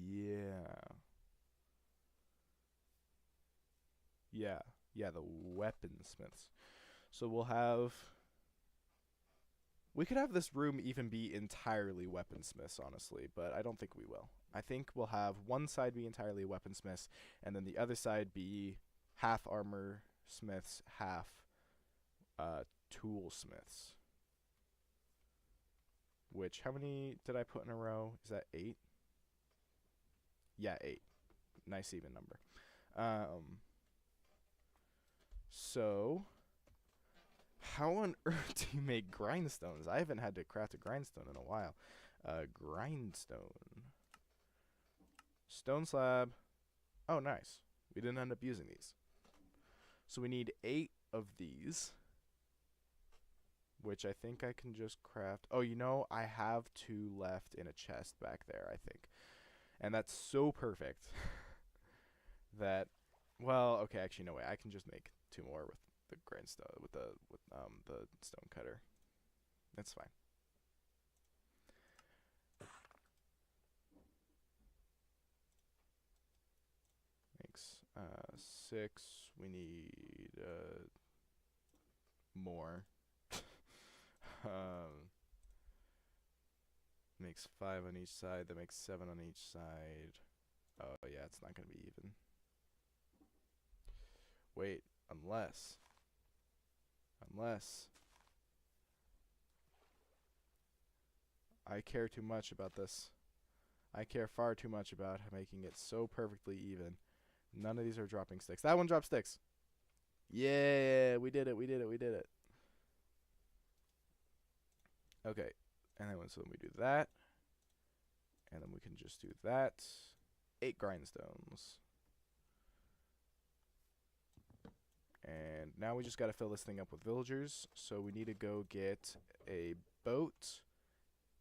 Yeah. Yeah. Yeah, the weaponsmiths. So we'll have... We could have this room even be entirely weaponsmiths, honestly, but I don't think we will. I think we'll have one side be entirely weaponsmiths, and then the other side be half armor smiths, half toolsmiths. Which, how many did I put in a row? Is that 8? Yeah, 8. Nice even number. So, how on earth do you make grindstones? I haven't had to craft a grindstone in a while. Grindstone. Stone slab. Oh, nice. We didn't end up using these. So we need 8 of these, which I think I can just craft. Oh, you know, I have 2 left in a chest back there, I think. And that's so perfect that, well, okay, actually, no way. I can just make 2 more with the grindstone, with the stone cutter. That's fine. Makes 6. We need more. Makes 5 on each side. That makes 7 on each side. Oh yeah, it's not gonna be even. Wait, unless I care too much about this. I care far too much about making it so perfectly even. None of these are dropping sticks. That one dropped sticks. Yeah, we did it. We did it. We did it. Okay, and then so we do that, and then we can just do that. 8 grindstones. And now we just got to fill this thing up with villagers. So we need to go get a boat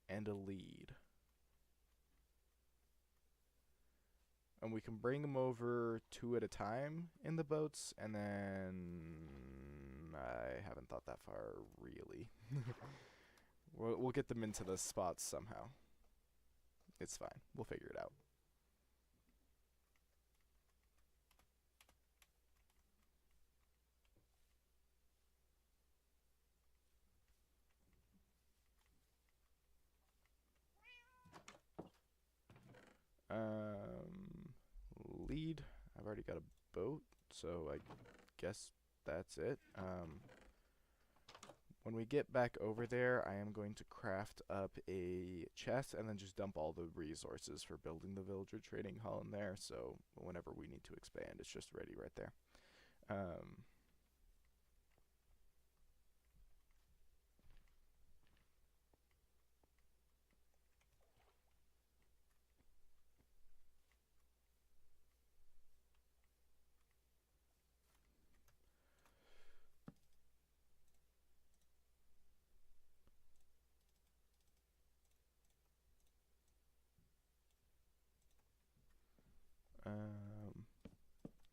and a lead. And we can bring them over 2 at a time in the boats. And then I haven't thought that far, really. We'll get them into the spots somehow. It's fine. We'll figure it out. Lead. I've already got a boat, so I guess that's it. When we get back over there, I am going to craft up a chest and then just dump all the resources for building the villager trading hall in there. So whenever we need to expand, it's just ready right there.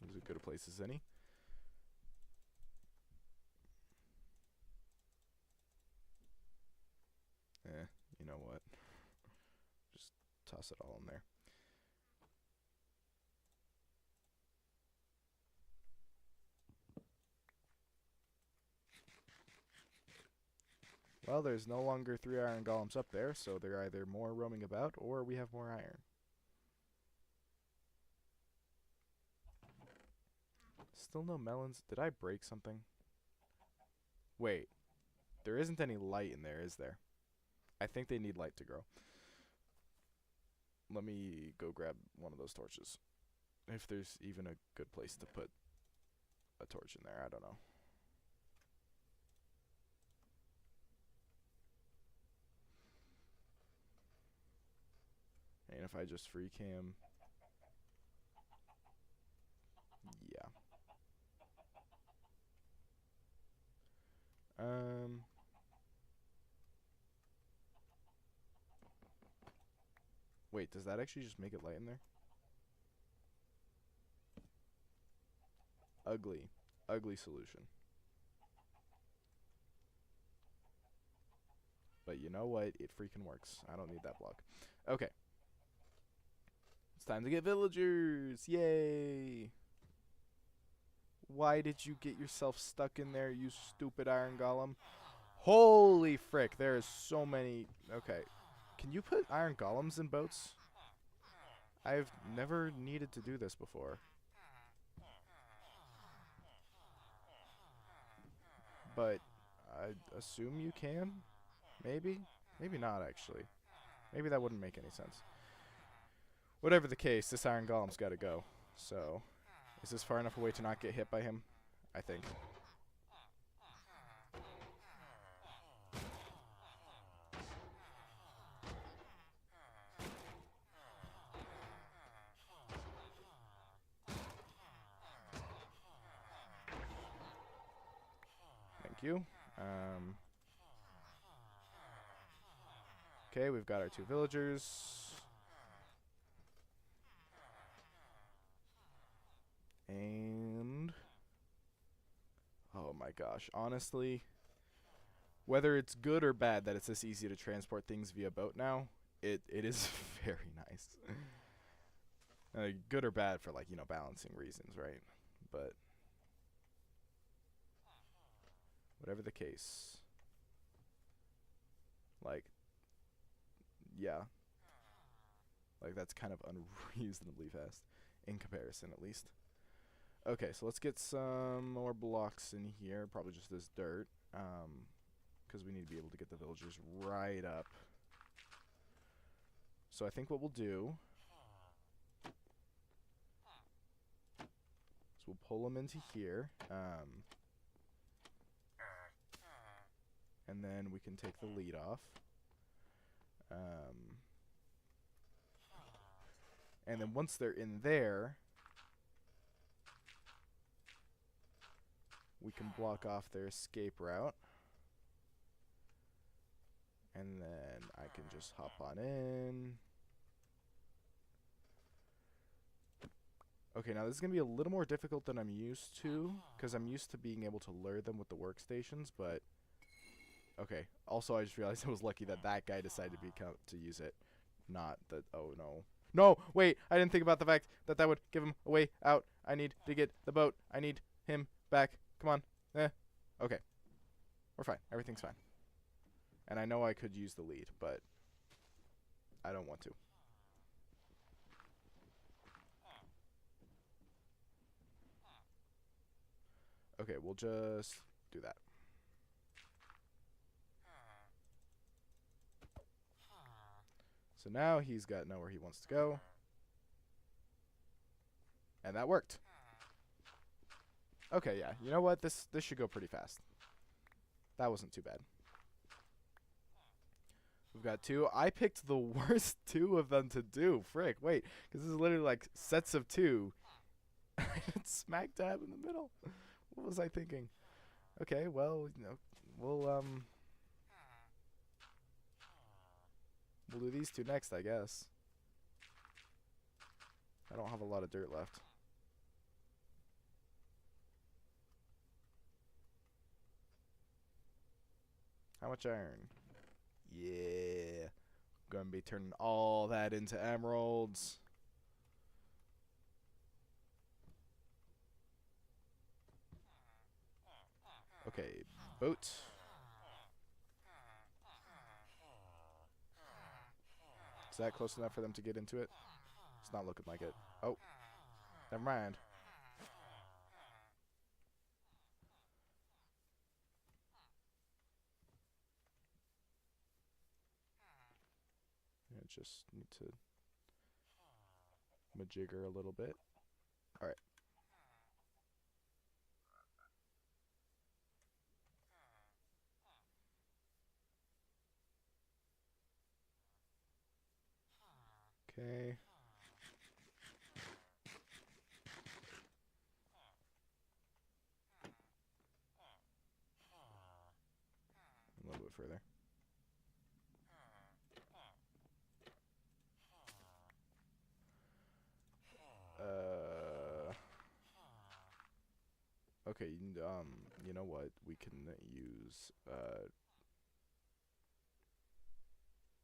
This is as good a place as any. You know what? Just toss it all in there. Well, there's no longer 3 iron golems up there, so they're either more roaming about or we have more iron. Still no melons. Did I break something? Wait. There isn't any light in there, is there? I think they need light to grow. Let me go grab one of those torches. If there's even a good place to put a torch in there, I don't know. And if I just free cam, yeah. Wait, does that actually just make it light in there? Ugly. Ugly solution. But you know what? It freaking works. I don't need that block. Okay. It's time to get villagers. Yay. Why did you get yourself stuck in there, you stupid iron golem? Holy frick. There is so many. Okay. Can you put iron golems in boats? I've never needed to do this before. But I assume you can? Maybe? Maybe not, actually. Maybe that wouldn't make any sense. Whatever the case, this iron golem's got to go. So, is this far enough away to not get hit by him? I think. Thank you. Okay, we've got our 2 villagers. And oh my gosh, honestly, whether it's good or bad that it's this easy to transport things via boat now, it is very nice. Good or bad for, like, you know, balancing reasons, right? But whatever the case, like, yeah, like that's kind of unreasonably fast in comparison, at least. Okay, so let's get some more blocks in here, probably just this dirt, because we need to be able to get the villagers right up. So I think what we'll do is we'll pull them into here, and then we can take the lead off. And then once they're in there, we can block off their escape route. And then I can just hop on in. Okay, now this is going to be a little more difficult than I'm used to, because I'm used to being able to lure them with the workstations, but okay. Also, I just realized I was lucky that that guy decided to use it, not that. Oh no, no! Wait, I didn't think about the fact that that would give him a way out. I need to get the boat. I need him back. Come on. Okay, we're fine. Everything's fine. And I know I could use the lead, but I don't want to. Okay, we'll just do that. So now he's got nowhere he wants to go. And that worked. Okay, yeah. You know what? This should go pretty fast. That wasn't too bad. We've got 2. I picked the worst 2 of them to do. Frick, wait. Because this is literally like sets of 2. It's smack dab in the middle. What was I thinking? Okay, well, you know, we'll do these 2 next, I guess. I don't have a lot of dirt left. How much iron? Yeah. Gonna be turning all that into emeralds. Okay, boat. Is that close enough for them to get into it? It's not looking like it. Oh, never mind. just need to majigger a little bit. All right. Okay. A little bit further. Okay, you know what? We can use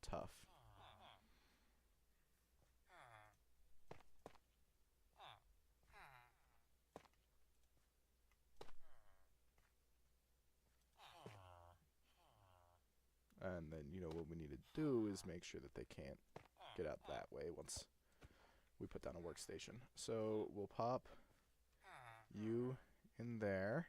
tough. And then, you know, what we need to do is make sure that they can't get out that way once we put down a workstation. So we'll pop you in there.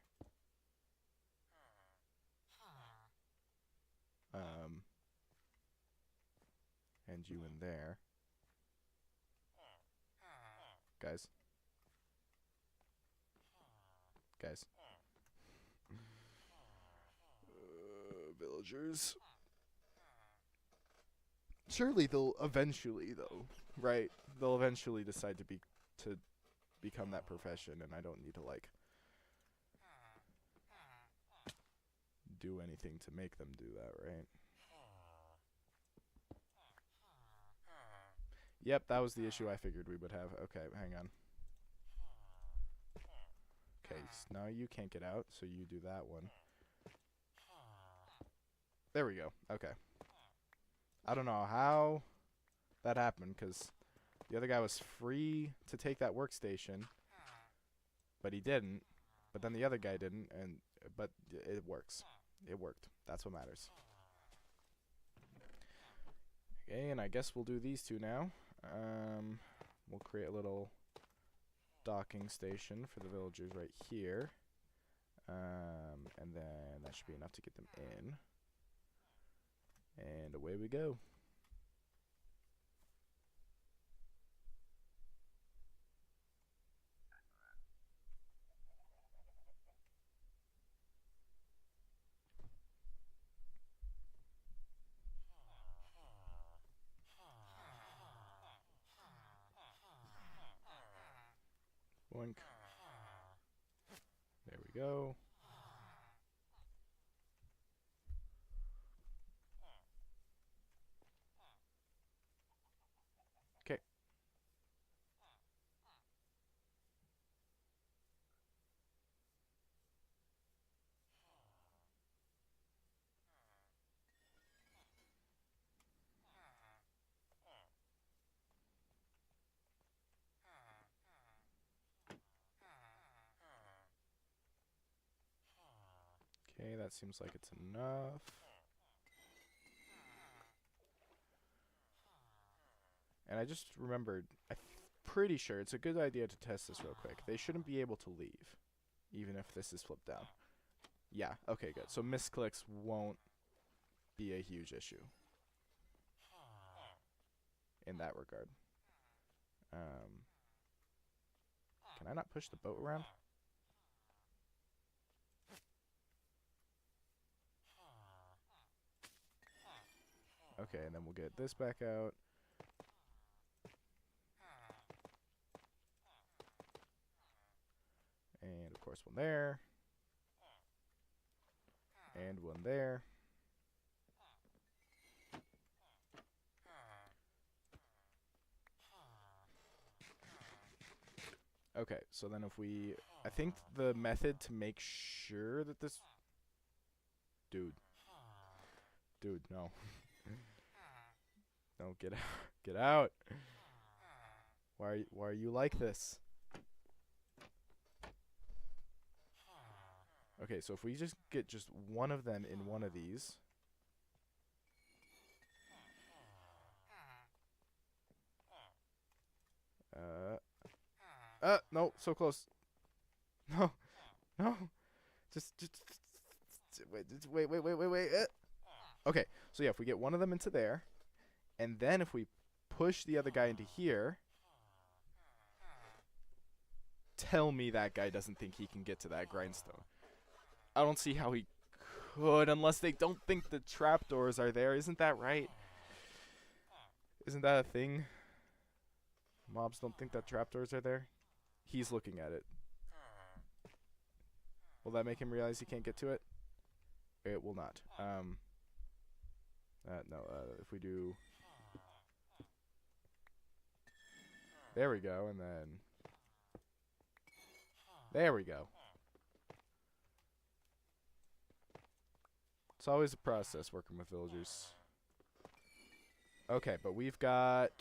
And you in there. Guys. Villagers. Surely they'll eventually, though, right? They'll eventually decide to become that profession, and I don't need to, like, do anything to make them do that, right? Yep, that was the issue I figured we would have. Okay, hang on. Okay, so now you can't get out, so you do that one. There we go. Okay. I don't know how that happened, because the other guy was free to take that workstation, but he didn't. But then the other guy didn't, but it works. It worked. That's what matters. Okay, and I guess we'll do these two now. We'll create a little docking station for the villagers right here. And then that should be enough to get them in. And away we go. Boink. There we go. Okay. Okay, that seems like it's enough. And I just remembered, I'm pretty sure it's a good idea to test this real quick. They shouldn't be able to leave, even if this is flipped down. Yeah, okay, good. So misclicks won't be a huge issue in that regard. Can I not push the boat around? Okay, and then we'll get this back out. And, of course, one there. And one there. Okay, so then if we... I think the method to make sure that this... Dude, no. No, get out. Get out. Why are you like this? Okay, so if we just get just one of them in one of these. No, so close. No. Just wait. Okay, so yeah, if we get one of them into there, And then if we push the other guy into here, tell me that guy doesn't think he can get to that grindstone. I don't see how he could unless they don't think the trapdoors are there. Isn't that right? Isn't that a thing? Mobs don't think that trapdoors are there? He's looking at it. Will that make him realize he can't get to it? It will not. If we do... There we go, and then... There we go. It's always a process working with villagers. Okay, but we've got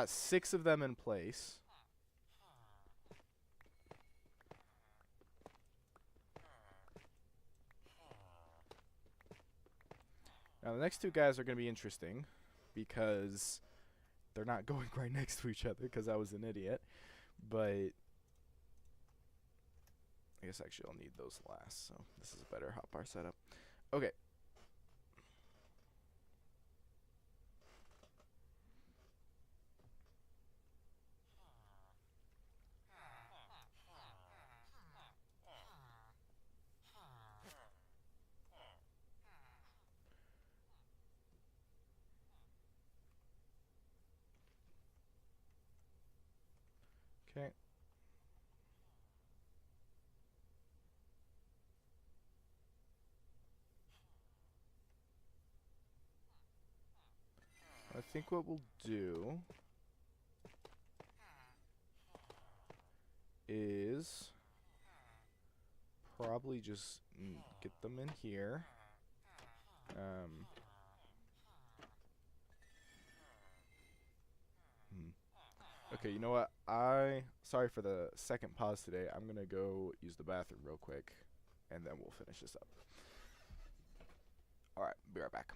6 of them in place. Now the next 2 guys are going to be interesting because they're not going right next to each other because I was an idiot. But I guess actually I'll need those last, so this is a better hotbar setup. Okay. Okay. I think what we'll do is probably just get them in here. Okay, you know what? Sorry for the second pause today. I'm going to go use the bathroom real quick, and then we'll finish this up. Alright, be right back.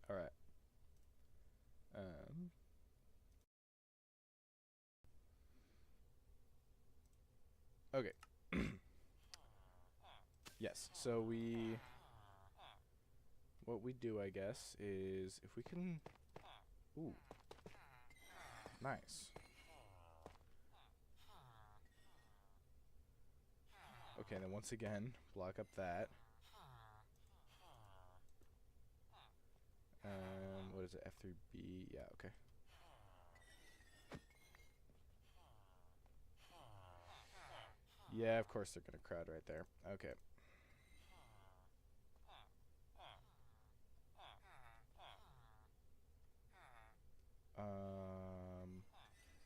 Alright. Okay. Yes, so what we do, I guess, is if we can... Ooh. Nice. Okay, then once again, block up that. What is it? F3B? Yeah, okay. Yeah, of course they're gonna crowd right there. Okay.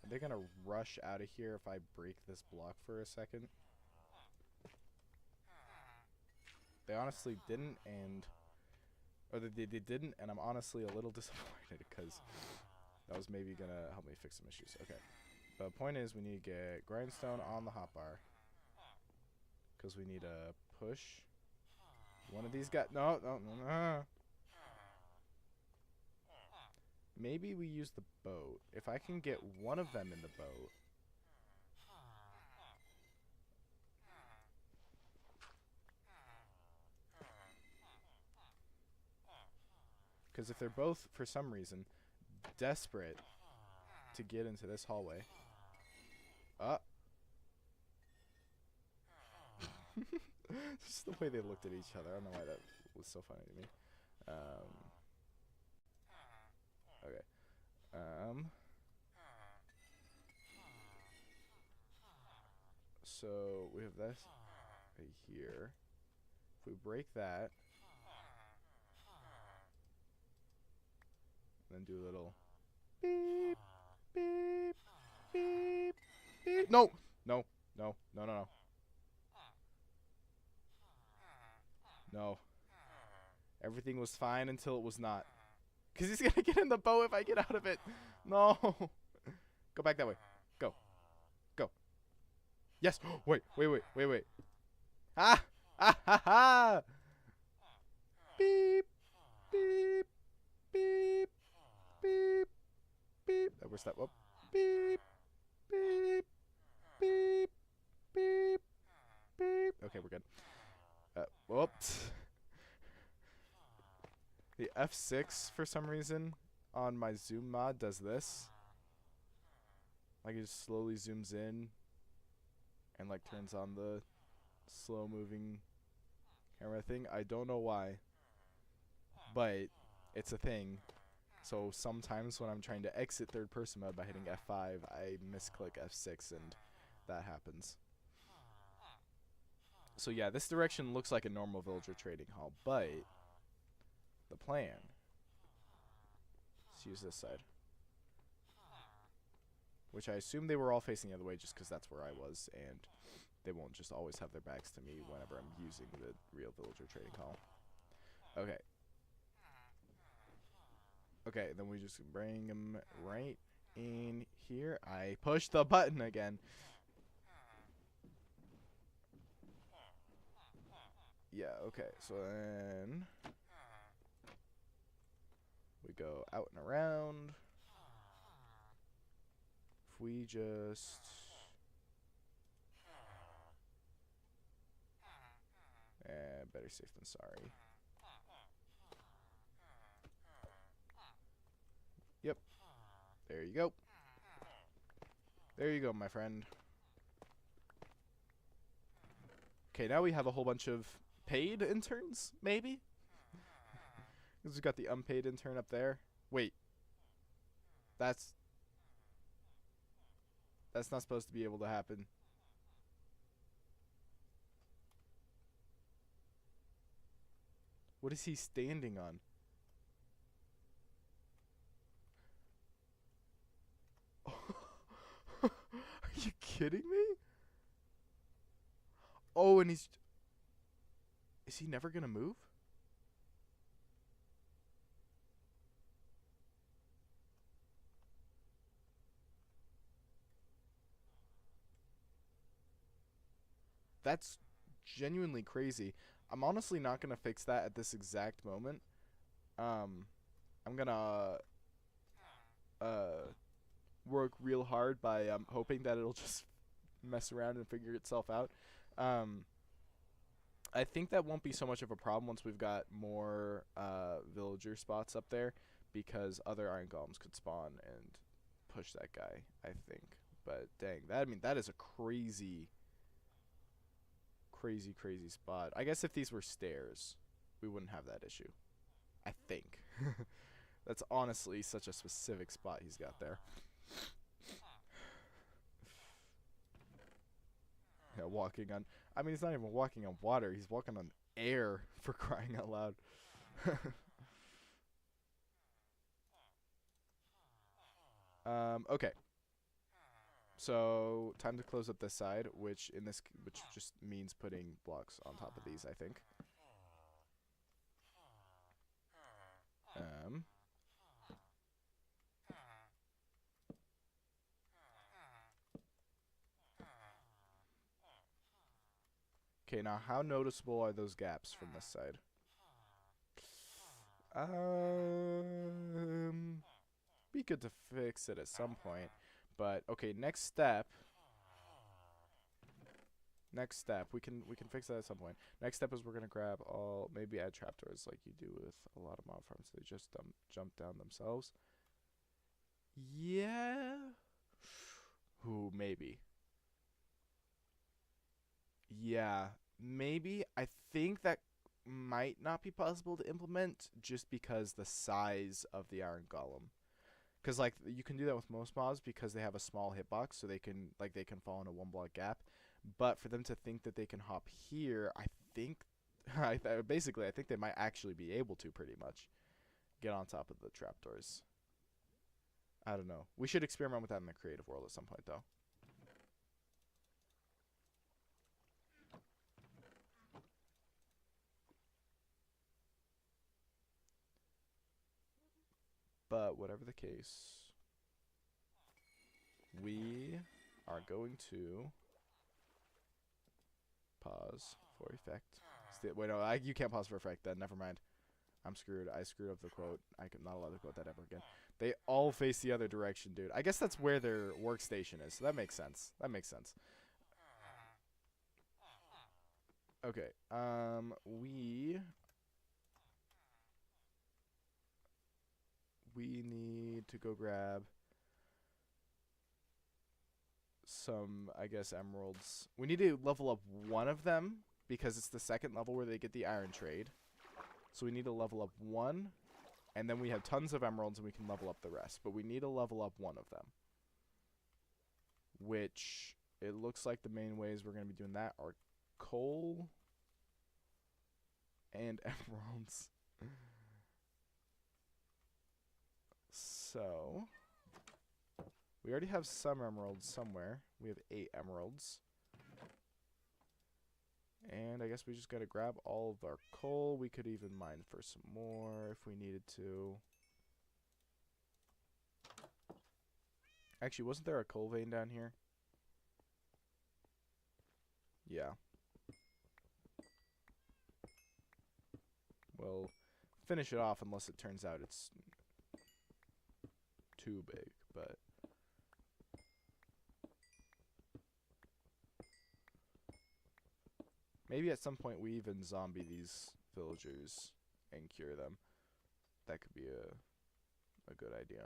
they're gonna rush out of here if I break this block for a second. They honestly didn't, and or they didn't, and I'm honestly a little disappointed because that was maybe gonna help me fix some issues. Okay, the point is we need to get grindstone on the hotbar because we need to push one of these guys. No. Maybe we use the boat. If I can get one of them in the boat. Because if they're both, for some reason, desperate to get into this hallway. Just the way they looked at each other. I don't know why that was so funny to me. Okay. So we have this right here. If we break that, then do a little beep, beep, beep, beep. No. No. Everything was fine until it was not. Because he's going to get in the boat if I get out of it. No. Go back that way. Go. Go. Yes. Wait. Ah. Ah ha ha. Beep. Beep. Beep. Beep. Beep. Where's that? Whoop. Beep. Beep. Beep. Beep. Beep. Okay, we're good. Whoops. The F6 for some reason on my zoom mod does this. Like it just slowly zooms in and like turns on the slow moving camera thing. I don't know why, but it's a thing. So sometimes when I'm trying to exit third person mode by hitting F5, I misclick F6 and that happens. So yeah, this direction looks like a normal villager trading hall, but the plan is use this side. Which I assume they were all facing the other way just because that's where I was, and they won't just always have their backs to me whenever I'm using the real villager trading hall. Okay. Okay, then we just bring them right in here. I pushed the button again. Yeah, okay, so then we go out and around. If we just better safe than sorry. Yep. There you go. There you go, my friend. Okay, now we have a whole bunch of paid interns, maybe? Because we've got the unpaid intern up there. Wait. That's not supposed to be able to happen. What is he standing on? Are you kidding me? Oh, and is he never gonna move? That's genuinely crazy. I'm honestly not gonna fix that at this exact moment. I'm gonna work real hard by hoping that it'll just mess around and figure itself out. I think that won't be so much of a problem once we've got more villager spots up there, because other iron golems could spawn and push that guy, I think. But dang, that is a crazy spot. I guess if these were stairs, we wouldn't have that issue. I think. That's honestly such a specific spot he's got there. Yeah, walking on... I mean, he's not even walking on water. He's walking on air, for crying out loud. Okay. So time to close up this side, which just means putting blocks on top of these, I think. Okay, now how noticeable are those gaps from this side? Be good to fix it at some point. But okay, next step. We can fix that at some point. Next step is we're gonna grab all, maybe add trapdoors like you do with a lot of mob farms. They just jump down themselves. Yeah. Ooh, maybe. Yeah, maybe. I think that might not be possible to implement just because the size of the Iron Golem. Because like you can do that with most mobs because they have a small hitbox, so they can fall in a 1 block gap. But for them to think that they can hop here, I think, basically, I think they might actually be able to pretty much get on top of the trapdoors. I don't know. We should experiment with that in the creative world at some point, though. But whatever the case, we are going to pause for effect. Wait, no, you can't pause for effect then. Never mind. I'm screwed. I screwed up the quote. I'm not allowed to quote that ever again. They all face the other direction, dude. I guess that's where their workstation is, so that makes sense. That makes sense. Okay. We need to go grab some, I guess, emeralds. We need to level up one of them because it's the second level where they get the iron trade. So we need to level up one, and then we have tons of emeralds and we can level up the rest. But we need to level up one of them, which it looks like the main ways we're going to be doing that are coal and emeralds. So we already have some emeralds somewhere. We have 8 emeralds. And I guess we just gotta grab all of our coal. We could even mine for some more if we needed to. Actually, wasn't there a coal vein down here? Yeah. We'll finish it off unless it turns out it's too big, but maybe at some point we even zombie these villagers and cure them. That could be a good idea.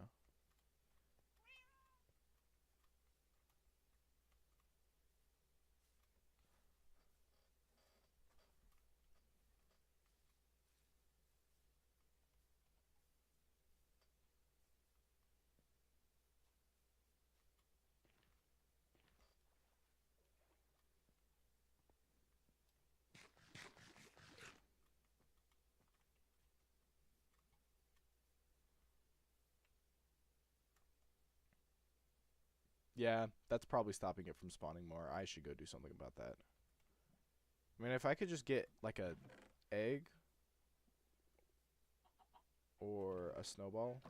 Yeah, that's probably stopping it from spawning more. I should go do something about that. I mean, if I could just get like a egg or a snowball.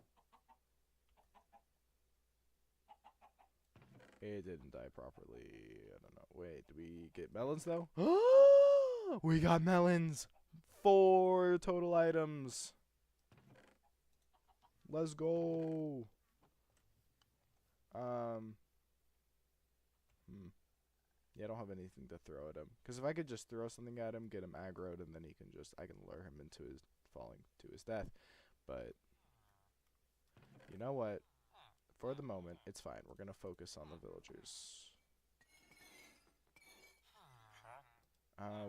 It didn't die properly. I don't know. Wait, do we get melons though? We got melons. 4 total items. Let's go. Yeah, I don't have anything to throw at him. Because if I could just throw something at him, get him aggroed, and then I can lure him into his falling to his death. But you know what? For the moment, it's fine. We're gonna focus on the villagers.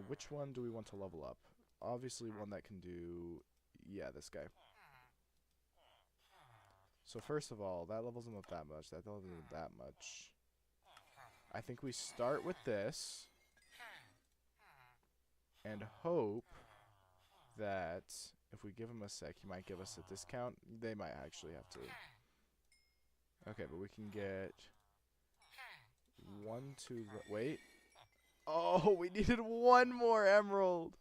Which one do we want to level up? Obviously one that can do... Yeah, this guy. So first of all, that levels him up that much. That levels him up that much. I think we start with this. And hope that if we give him a sec, he might give us a discount. They might actually have to. Okay, but we can get 1 to the... Wait. Oh, we needed 1 more emerald.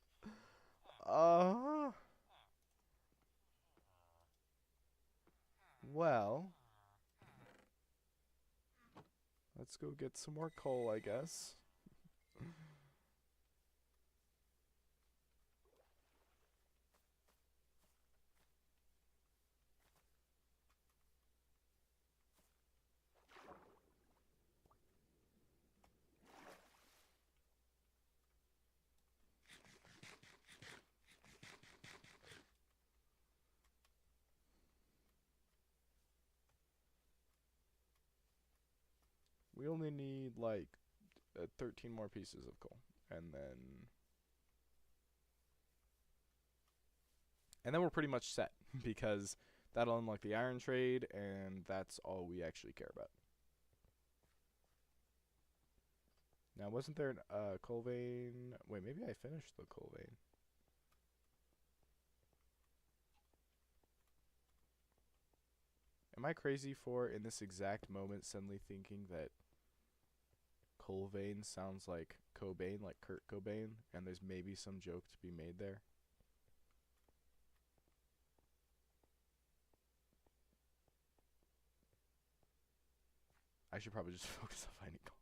Well, let's go get some more coal, I guess. We only need like 13 more pieces of coal, and then we're pretty much set because that'll unlock the iron trade, and that's all we actually care about. Now, wasn't there a coal vein? Wait, maybe I finished the coal vein. Am I crazy for, in this exact moment, suddenly thinking that coal vein sounds like Cobain, like Kurt Cobain, and there's maybe some joke to be made there? I should probably just focus on finding coal.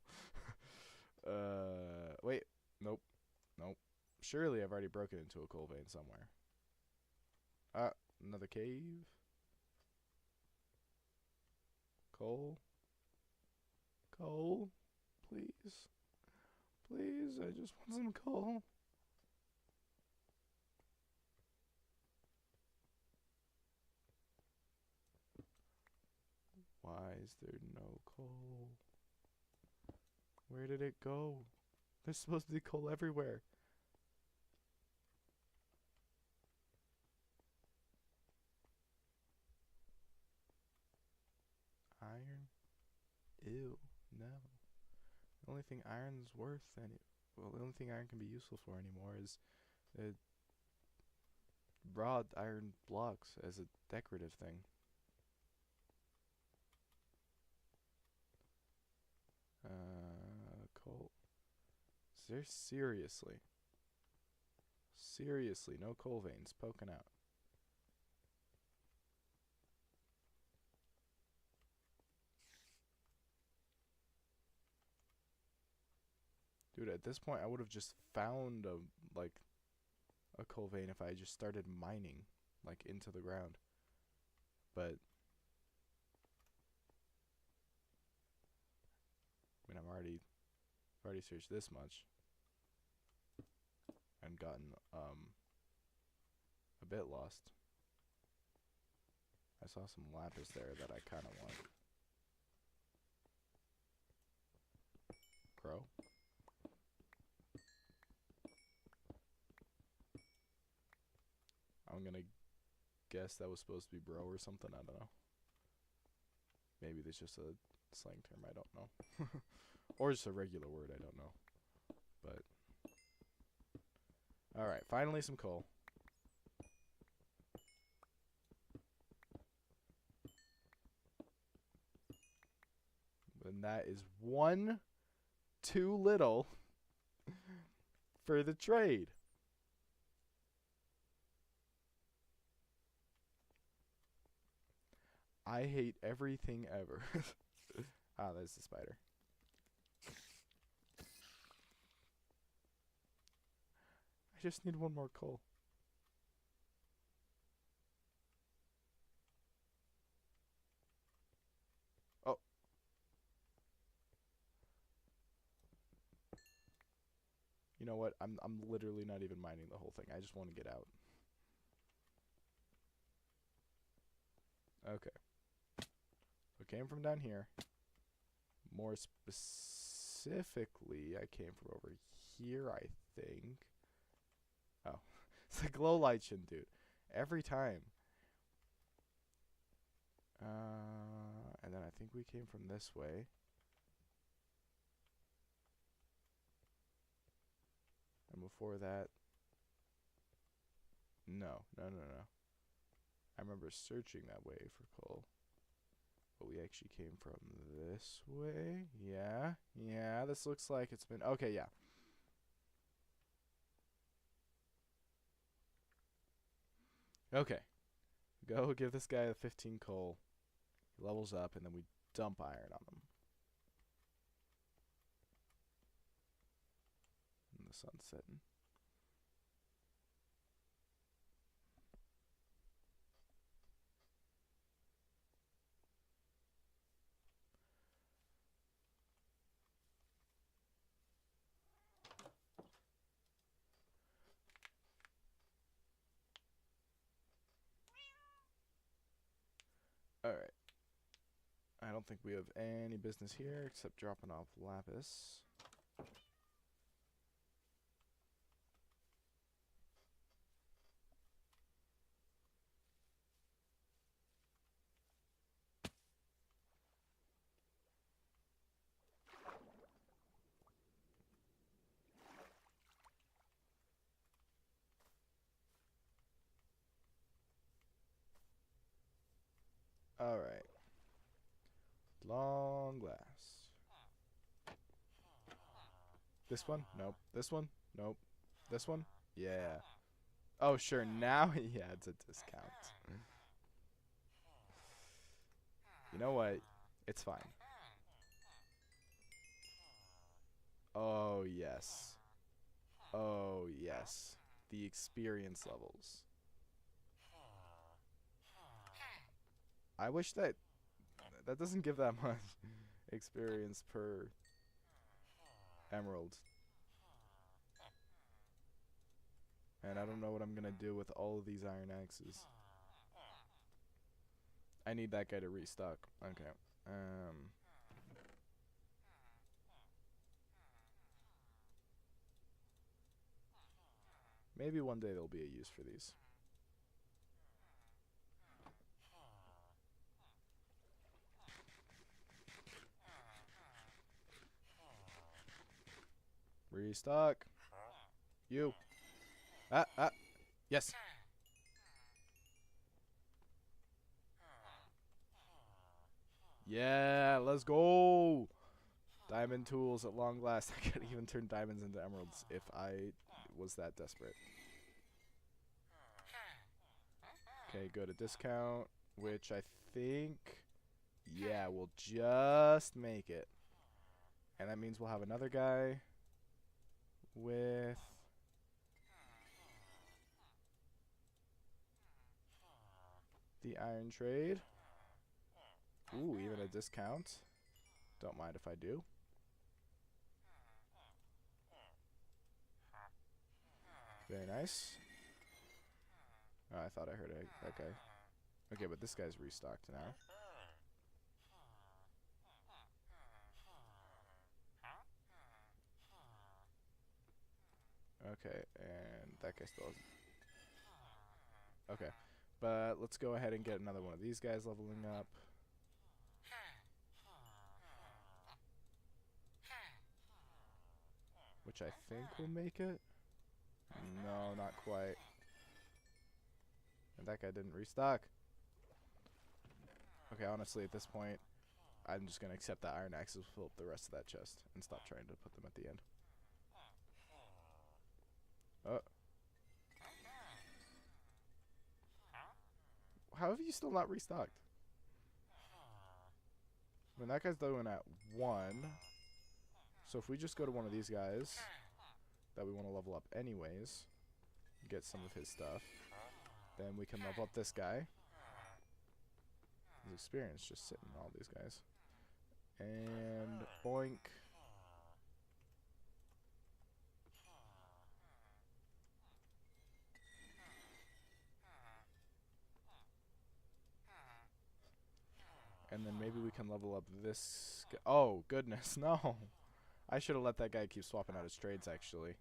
Wait. Nope. Nope. Surely I've already broken into a coal vein somewhere. Another cave. Coal. Coal. Please. Please, I just want some coal. Why is there no coal? Where did it go? There's supposed to be coal everywhere. Iron? Ew, no. The only thing iron's worth well, the only thing iron can be useful for anymore is broad iron blocks as a decorative thing. Coal. Is there seriously no coal veins poking out? Dude, at this point I would have just found a coal vein if I just started mining like into the ground. But I mean, I've already searched this much and gotten a bit lost. I saw some lapis there that I kind of want. Crow? I'm gonna guess that was supposed to be bro or something. I don't know. Maybe there's just a slang term. I don't know. Or just a regular word. I don't know. But alright, finally some coal. And that is 1 too little for the trade. I hate everything ever. Ah, there's the spider. I just need 1 more coal. Oh. You know what? I'm literally not even mining the whole thing. I just want to get out. Okay. So I came from down here. More specifically, I came from over here, I think. Oh. It's the glow light shin, dude. Every time. And then I think we came from this way. And before that... No. I remember searching that way for coal. But we actually came from this way. Yeah. Yeah, this looks like it's been... Okay, yeah. Okay. Go give this guy a 15 coal. He levels up, and then we dump iron on him. And the sun's setting. Alright. I don't think we have any business here except dropping off lapis. Alright. Long glass. This one? Nope. This one? Nope. This one? Yeah. Oh, sure. Now he adds a discount. You know what? It's fine. Oh, yes. Oh, yes. The experience levels. I wish that doesn't give that much experience per emerald. And I don't know what I'm gonna do with all of these iron axes. I need that guy to restock. Okay. Maybe one day there'll be a use for these. Restock. You. Yes. Yeah, let's go. Diamond tools at long last. I could even turn diamonds into emeralds if I was that desperate. Okay, go to discount, which I think, yeah, we'll just make it. And that means we'll have another guy with the iron trade. Ooh, even a discount. Don't mind if I do. Very nice. Oh, I thought I heard that guy. Okay, but this guy's restocked now. Okay, and that guy still hasn't. Okay, but let's go ahead and get another one of these guys leveling up. Which I think will make it. No, not quite. And that guy didn't restock. Okay, honestly, at this point, I'm just going to accept that iron axes will fill up the rest of that chest and stop trying to put them at the end. Oh. How have you still not restocked? I mean, that guy's doing at 1. So if we just go to one of these guys that we want to level up anyways, get some of his stuff, then we can level up this guy. His experience just sitting on all these guys. And boink. And then maybe we can level up this guy. Oh, goodness, no. I should have let that guy keep swapping out his trades, actually.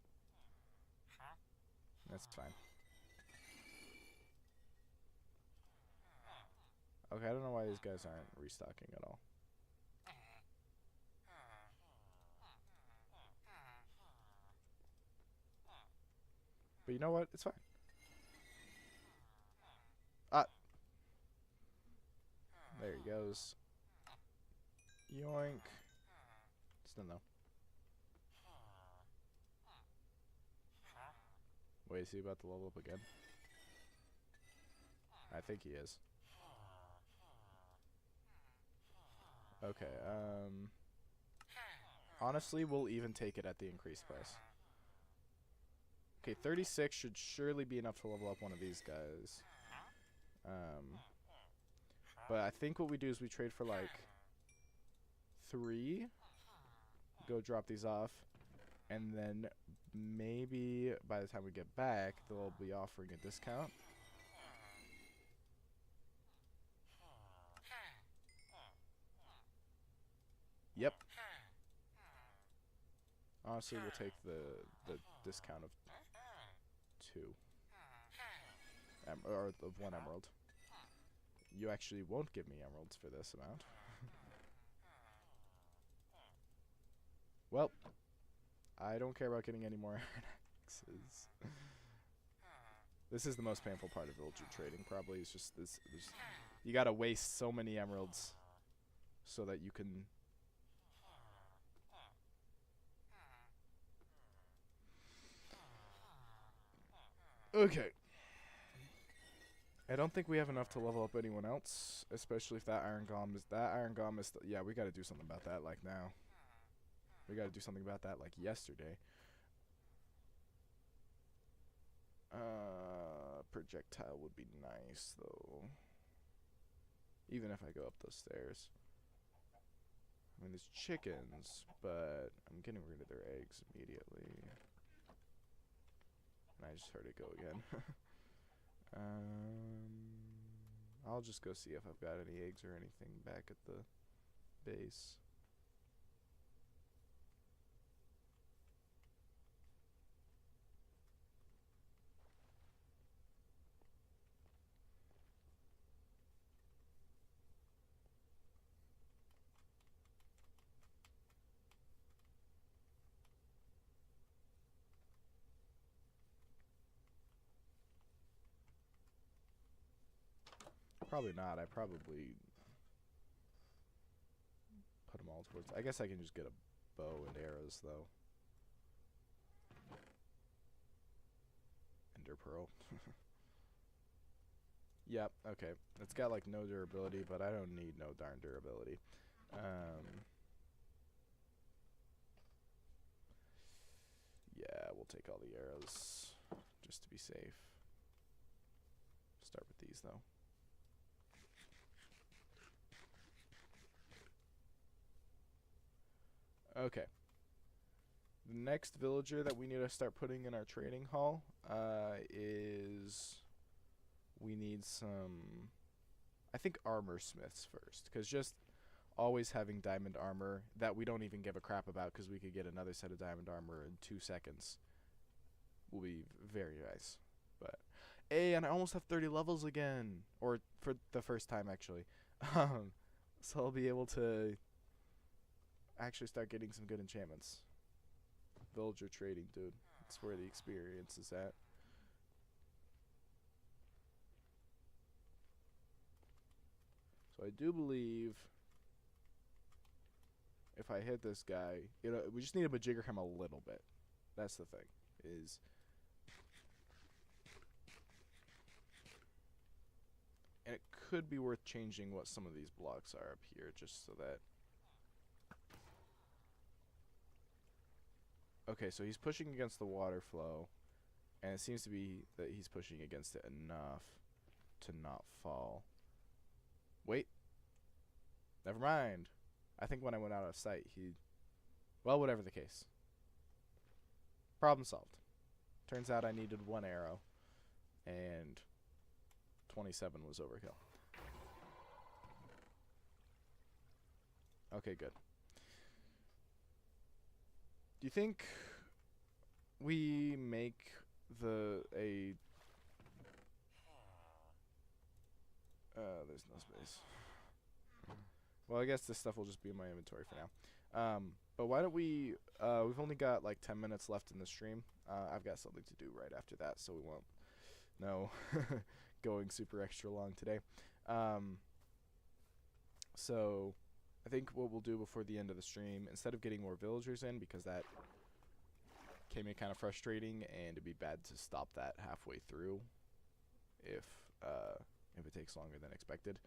That's fine. Okay, I don't know why these guys aren't restocking at all. But you know what? It's fine. Ah. There he goes. Yoink. Still no. Wait, is he about to level up again? I think he is. Okay, honestly, we'll even take it at the increased price. Okay, 36 should surely be enough to level up one of these guys. But I think what we do is we trade for like 3. Go drop these off. And then maybe by the time we get back, they'll be offering a discount. Yep. Honestly, we'll take the discount of 2. Or of 1 emerald. You actually won't give me emeralds for this amount. Well, I don't care about getting any more axes. This is the most painful part of villager trading, probably. It's just this. You gotta waste so many emeralds so that you can. Okay. I don't think we have enough to level up anyone else, especially if that iron golem is. That iron golem is. Yeah, we gotta do something about that, like now. We gotta do something about that, like yesterday. Projectile would be nice, though. Even if I go up those stairs. I mean, there's chickens, but I'm getting rid of their eggs immediately. And I just heard it go again. I'll just go see if I've got any eggs or anything back at the base. Probably not. I probably put them all towards. I guess I can just get a bow and arrows, though. Ender pearl. Yep. Okay. It's got like no durability, but I don't need no darn durability. Yeah, we'll take all the arrows just to be safe. Start with these, though. Okay. The next villager that we need to start putting in our trading hall is we need some, I think, armor smiths first, because just always having diamond armor that we don't even give a crap about because we could get another set of diamond armor in 2 seconds will be very nice. But hey, and I almost have 30 levels again, or for the first time actually. So I'll be able to actually start getting some good enchantments. Villager trading, dude. That's where the experience is at. So I do believe if I hit this guy, you know, we just need to bejigger him a little bit. That's the thing. Is and it could be worth changing what some of these blocks are up here, just so that. Okay, so he's pushing against the water flow, and it seems to be that he's pushing against it enough to not fall. Wait. Never mind. I think when I went out of sight, he. Well, whatever the case. Problem solved. Turns out I needed 1 arrow, and 27 was overkill. Okay, good. Do you think we make there's no space. Well, I guess this stuff will just be in my inventory for now. But why don't we, we've only got like 10 minutes left in the stream. I've got something to do right after that, so we won't, no, going super extra long today. So I think what we'll do before the end of the stream, instead of getting more villagers in, because that can be kind of frustrating, and it'd be bad to stop that halfway through if it takes longer than expected.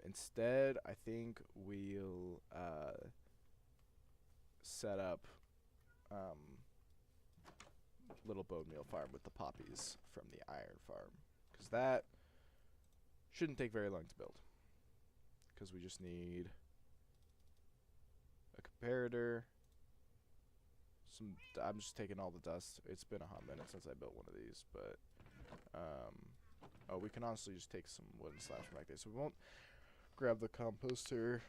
Instead, I think we'll set up little bone meal farm with the poppies from the iron farm, because that shouldn't take very long to build, because we just need a comparator. I'm just taking all the dust. It's been a hot minute since I built one of these, but oh, we can honestly just take some wooden slabs from back there, so we won't grab the composter.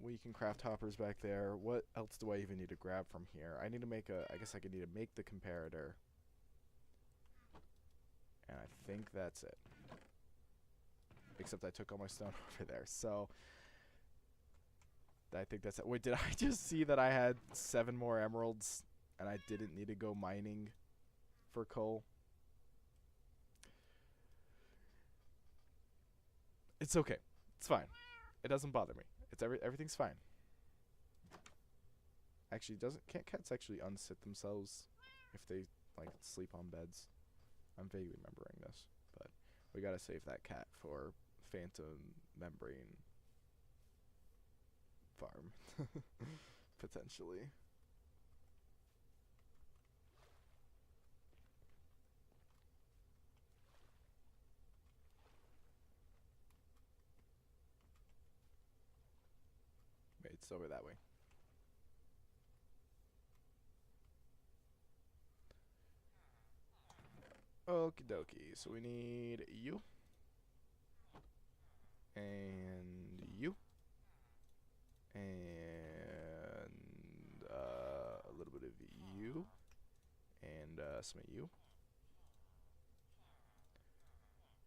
We can craft hoppers back there. What else do I even need to grab from here? I need to make I guess I could need to make the comparator, and I think that's it, except I took all my stone over there, so I think that's it. Wait, did I just see that I had 7 more emeralds and I didn't need to go mining for coal? It's okay. It's fine. It doesn't bother me. Everything's fine. Actually, can't cats actually unsit themselves if they like sleep on beds? I'm vaguely remembering this, but we gotta save that cat for Phantom Membrane farm potentially. Wait, it's over that way. Okie dokie, so we need you and you and a little bit of you and some of you.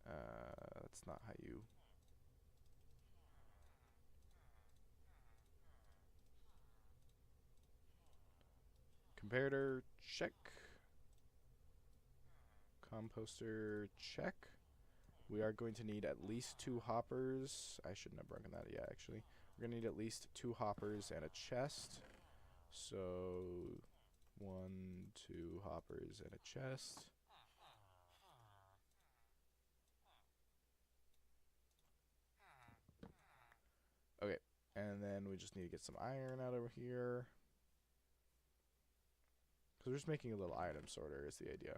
That's not how you. Comparator, check. Composter, check. We are going to need at least 2 hoppers. I shouldn't have broken that yet, actually. We're going to need at least 2 hoppers and a chest. So 1, 2 hoppers and a chest. Okay, and then we just need to get some iron out over here. Because we're just making a little item sorter is the idea.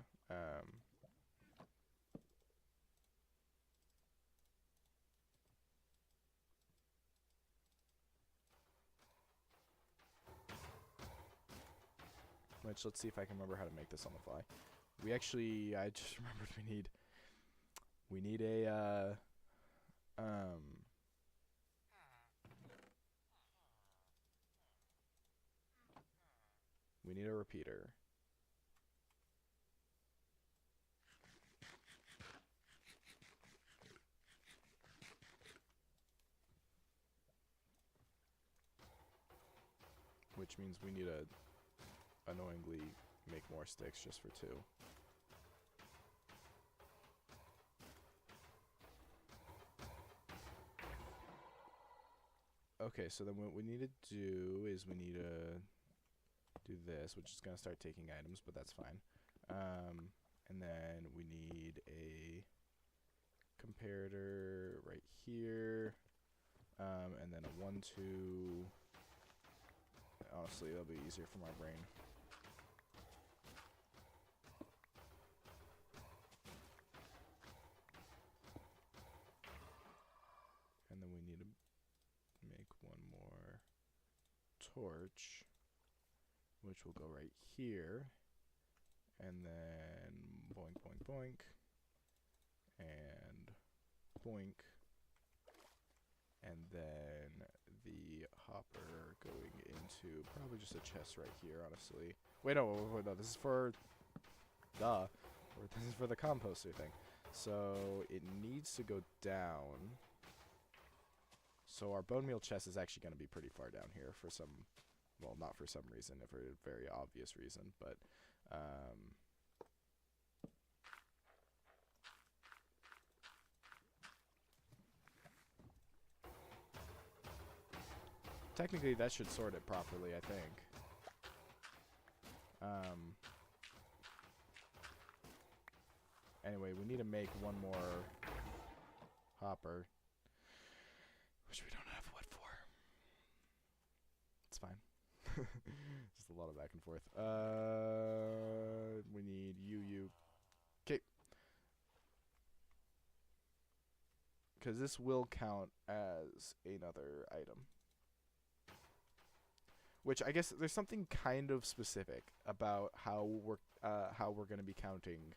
Which, let's see if I can remember how to make this on the fly. I just remembered we need a, we need a repeater. Which means we need to annoyingly make more sticks just for 2. Okay, so then what we need to do is we need to do this, which is going to start taking items, but that's fine. And then we need a comparator right here, and then a 1, 2. Honestly, that'll be easier for my brain. And then we need to make 1 more torch, which will go right here. And then boink, boink, boink. And boink. And then the hopper going into probably just a chest right here, honestly. Wait, no, this is for this is for the composter thing. So it needs to go down. So our bone meal chest is actually going to be pretty far down here for some, well, not for some reason, for a very obvious reason, but Technically, that should sort it properly, I think. Anyway, we need to make one more hopper, which we don't have wood for. It's fine. Just a lot of back and forth. We need you. Okay. Because this will count as another item. Which I guess there's something kind of specific about how we're going to be counting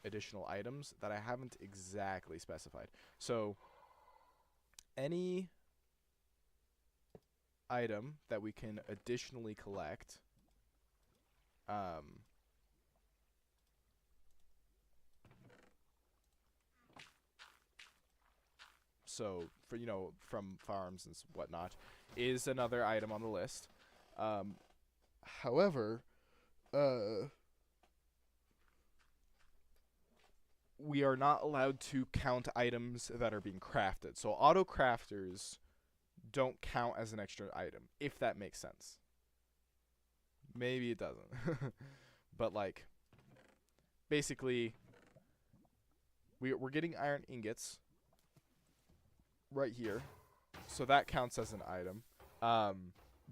additional items that I haven't exactly specified. So any item that we can additionally collect so for from farms and whatnot is another item on the list. However, we are not allowed to count items that are being crafted. So auto crafters don't count as an extra item, if that makes sense. Maybe it doesn't. But like basically we're getting iron ingots right here. So that counts as an item.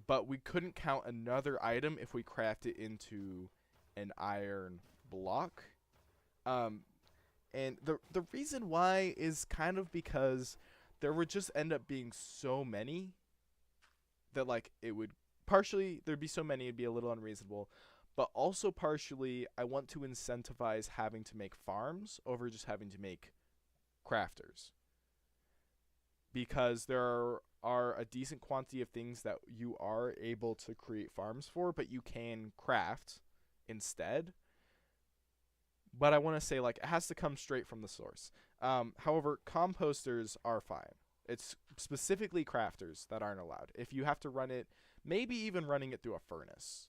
But we couldn't count another item if we craft it into an iron block. And the reason why is kind of because there would just end up being so many that like it would partially there'd be so many it'd be a little unreasonable, but also partially I want to incentivize having to make farms over just having to make crafters. Because there are a decent quantity of things that you are able to create farms for, but you can craft instead. But I want to say, like, it has to come straight from the source. However, composters are fine. It's specifically crafters that aren't allowed. If you have to run it, maybe even running it through a furnace,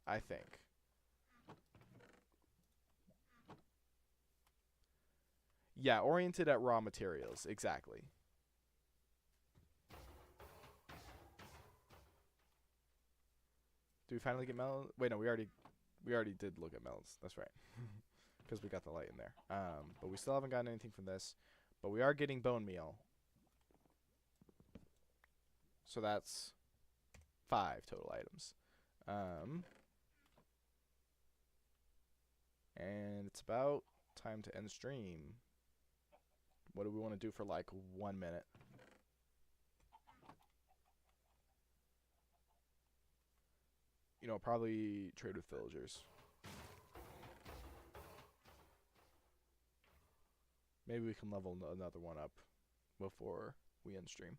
I think. Yeah, oriented at raw materials, exactly. Do we finally get melons? Wait, no, we already did look at melons. That's right. Because we got the light in there. But we still haven't gotten anything from this. But we are getting bone meal. So that's 5 total items. And it's about time to end stream. What do we want to do for like 1 minute? Probably trade with villagers. Maybe we can level another one up before we end stream.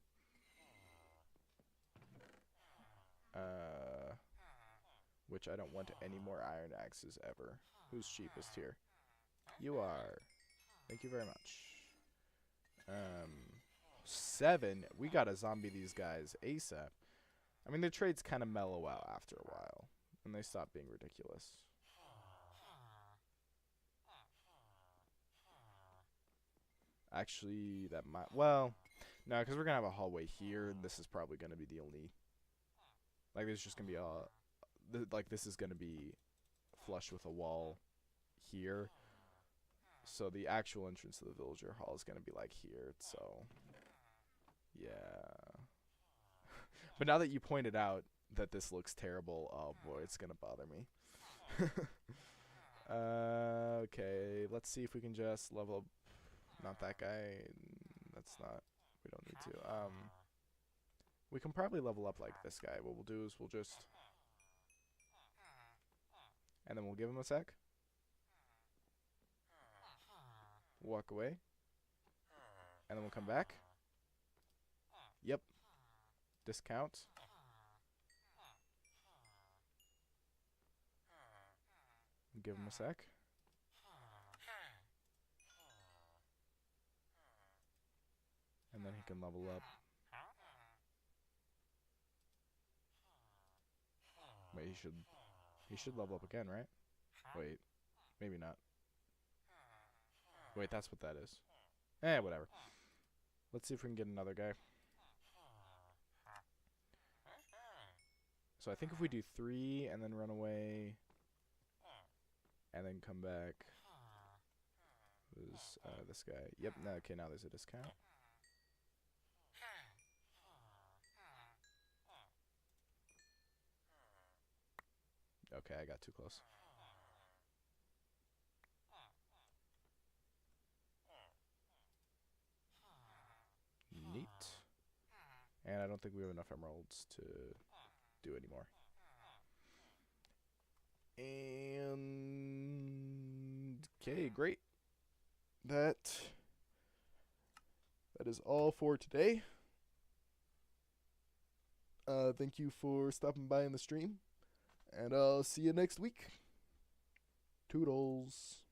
Which I don't want any more iron axes ever. Who's cheapest here? You are. Thank you very much. 7. We gotta zombie these guys ASAP. I mean, the trades kind of mellow out after a while, and they stop being ridiculous. Actually, that might... Well, no, because we're going to have a hallway here, and this is probably going to be the only... Like, there's just going to be a... Like, this is going to be flush with a wall here. So the actual entrance to the villager hall is going to be, like, here, so... Yeah. But now that you pointed out that this looks terrible, oh boy, it's going to bother me. Okay, let's see if we can just level up. Not that guy. That's not. We don't need to. We can probably level up like this guy. What we'll do is we'll just... And then we'll give him a sec. Walk away. And then we'll come back. Yep. Discount. Give him a sec. And then he can level up. Wait, he should level up again, right? Wait, maybe not. Wait, that's what that is. Whatever. Let's see if we can get another guy. So I think if we do 3 and then run away and then come back, was this guy. Yep, no, okay, now there's a discount. Okay, I got too close. Neat. And I don't think we have enough emeralds to do anymore. And okay, great. That is all for today. Thank you for stopping by in the stream, and I'll see you next week. Toodles.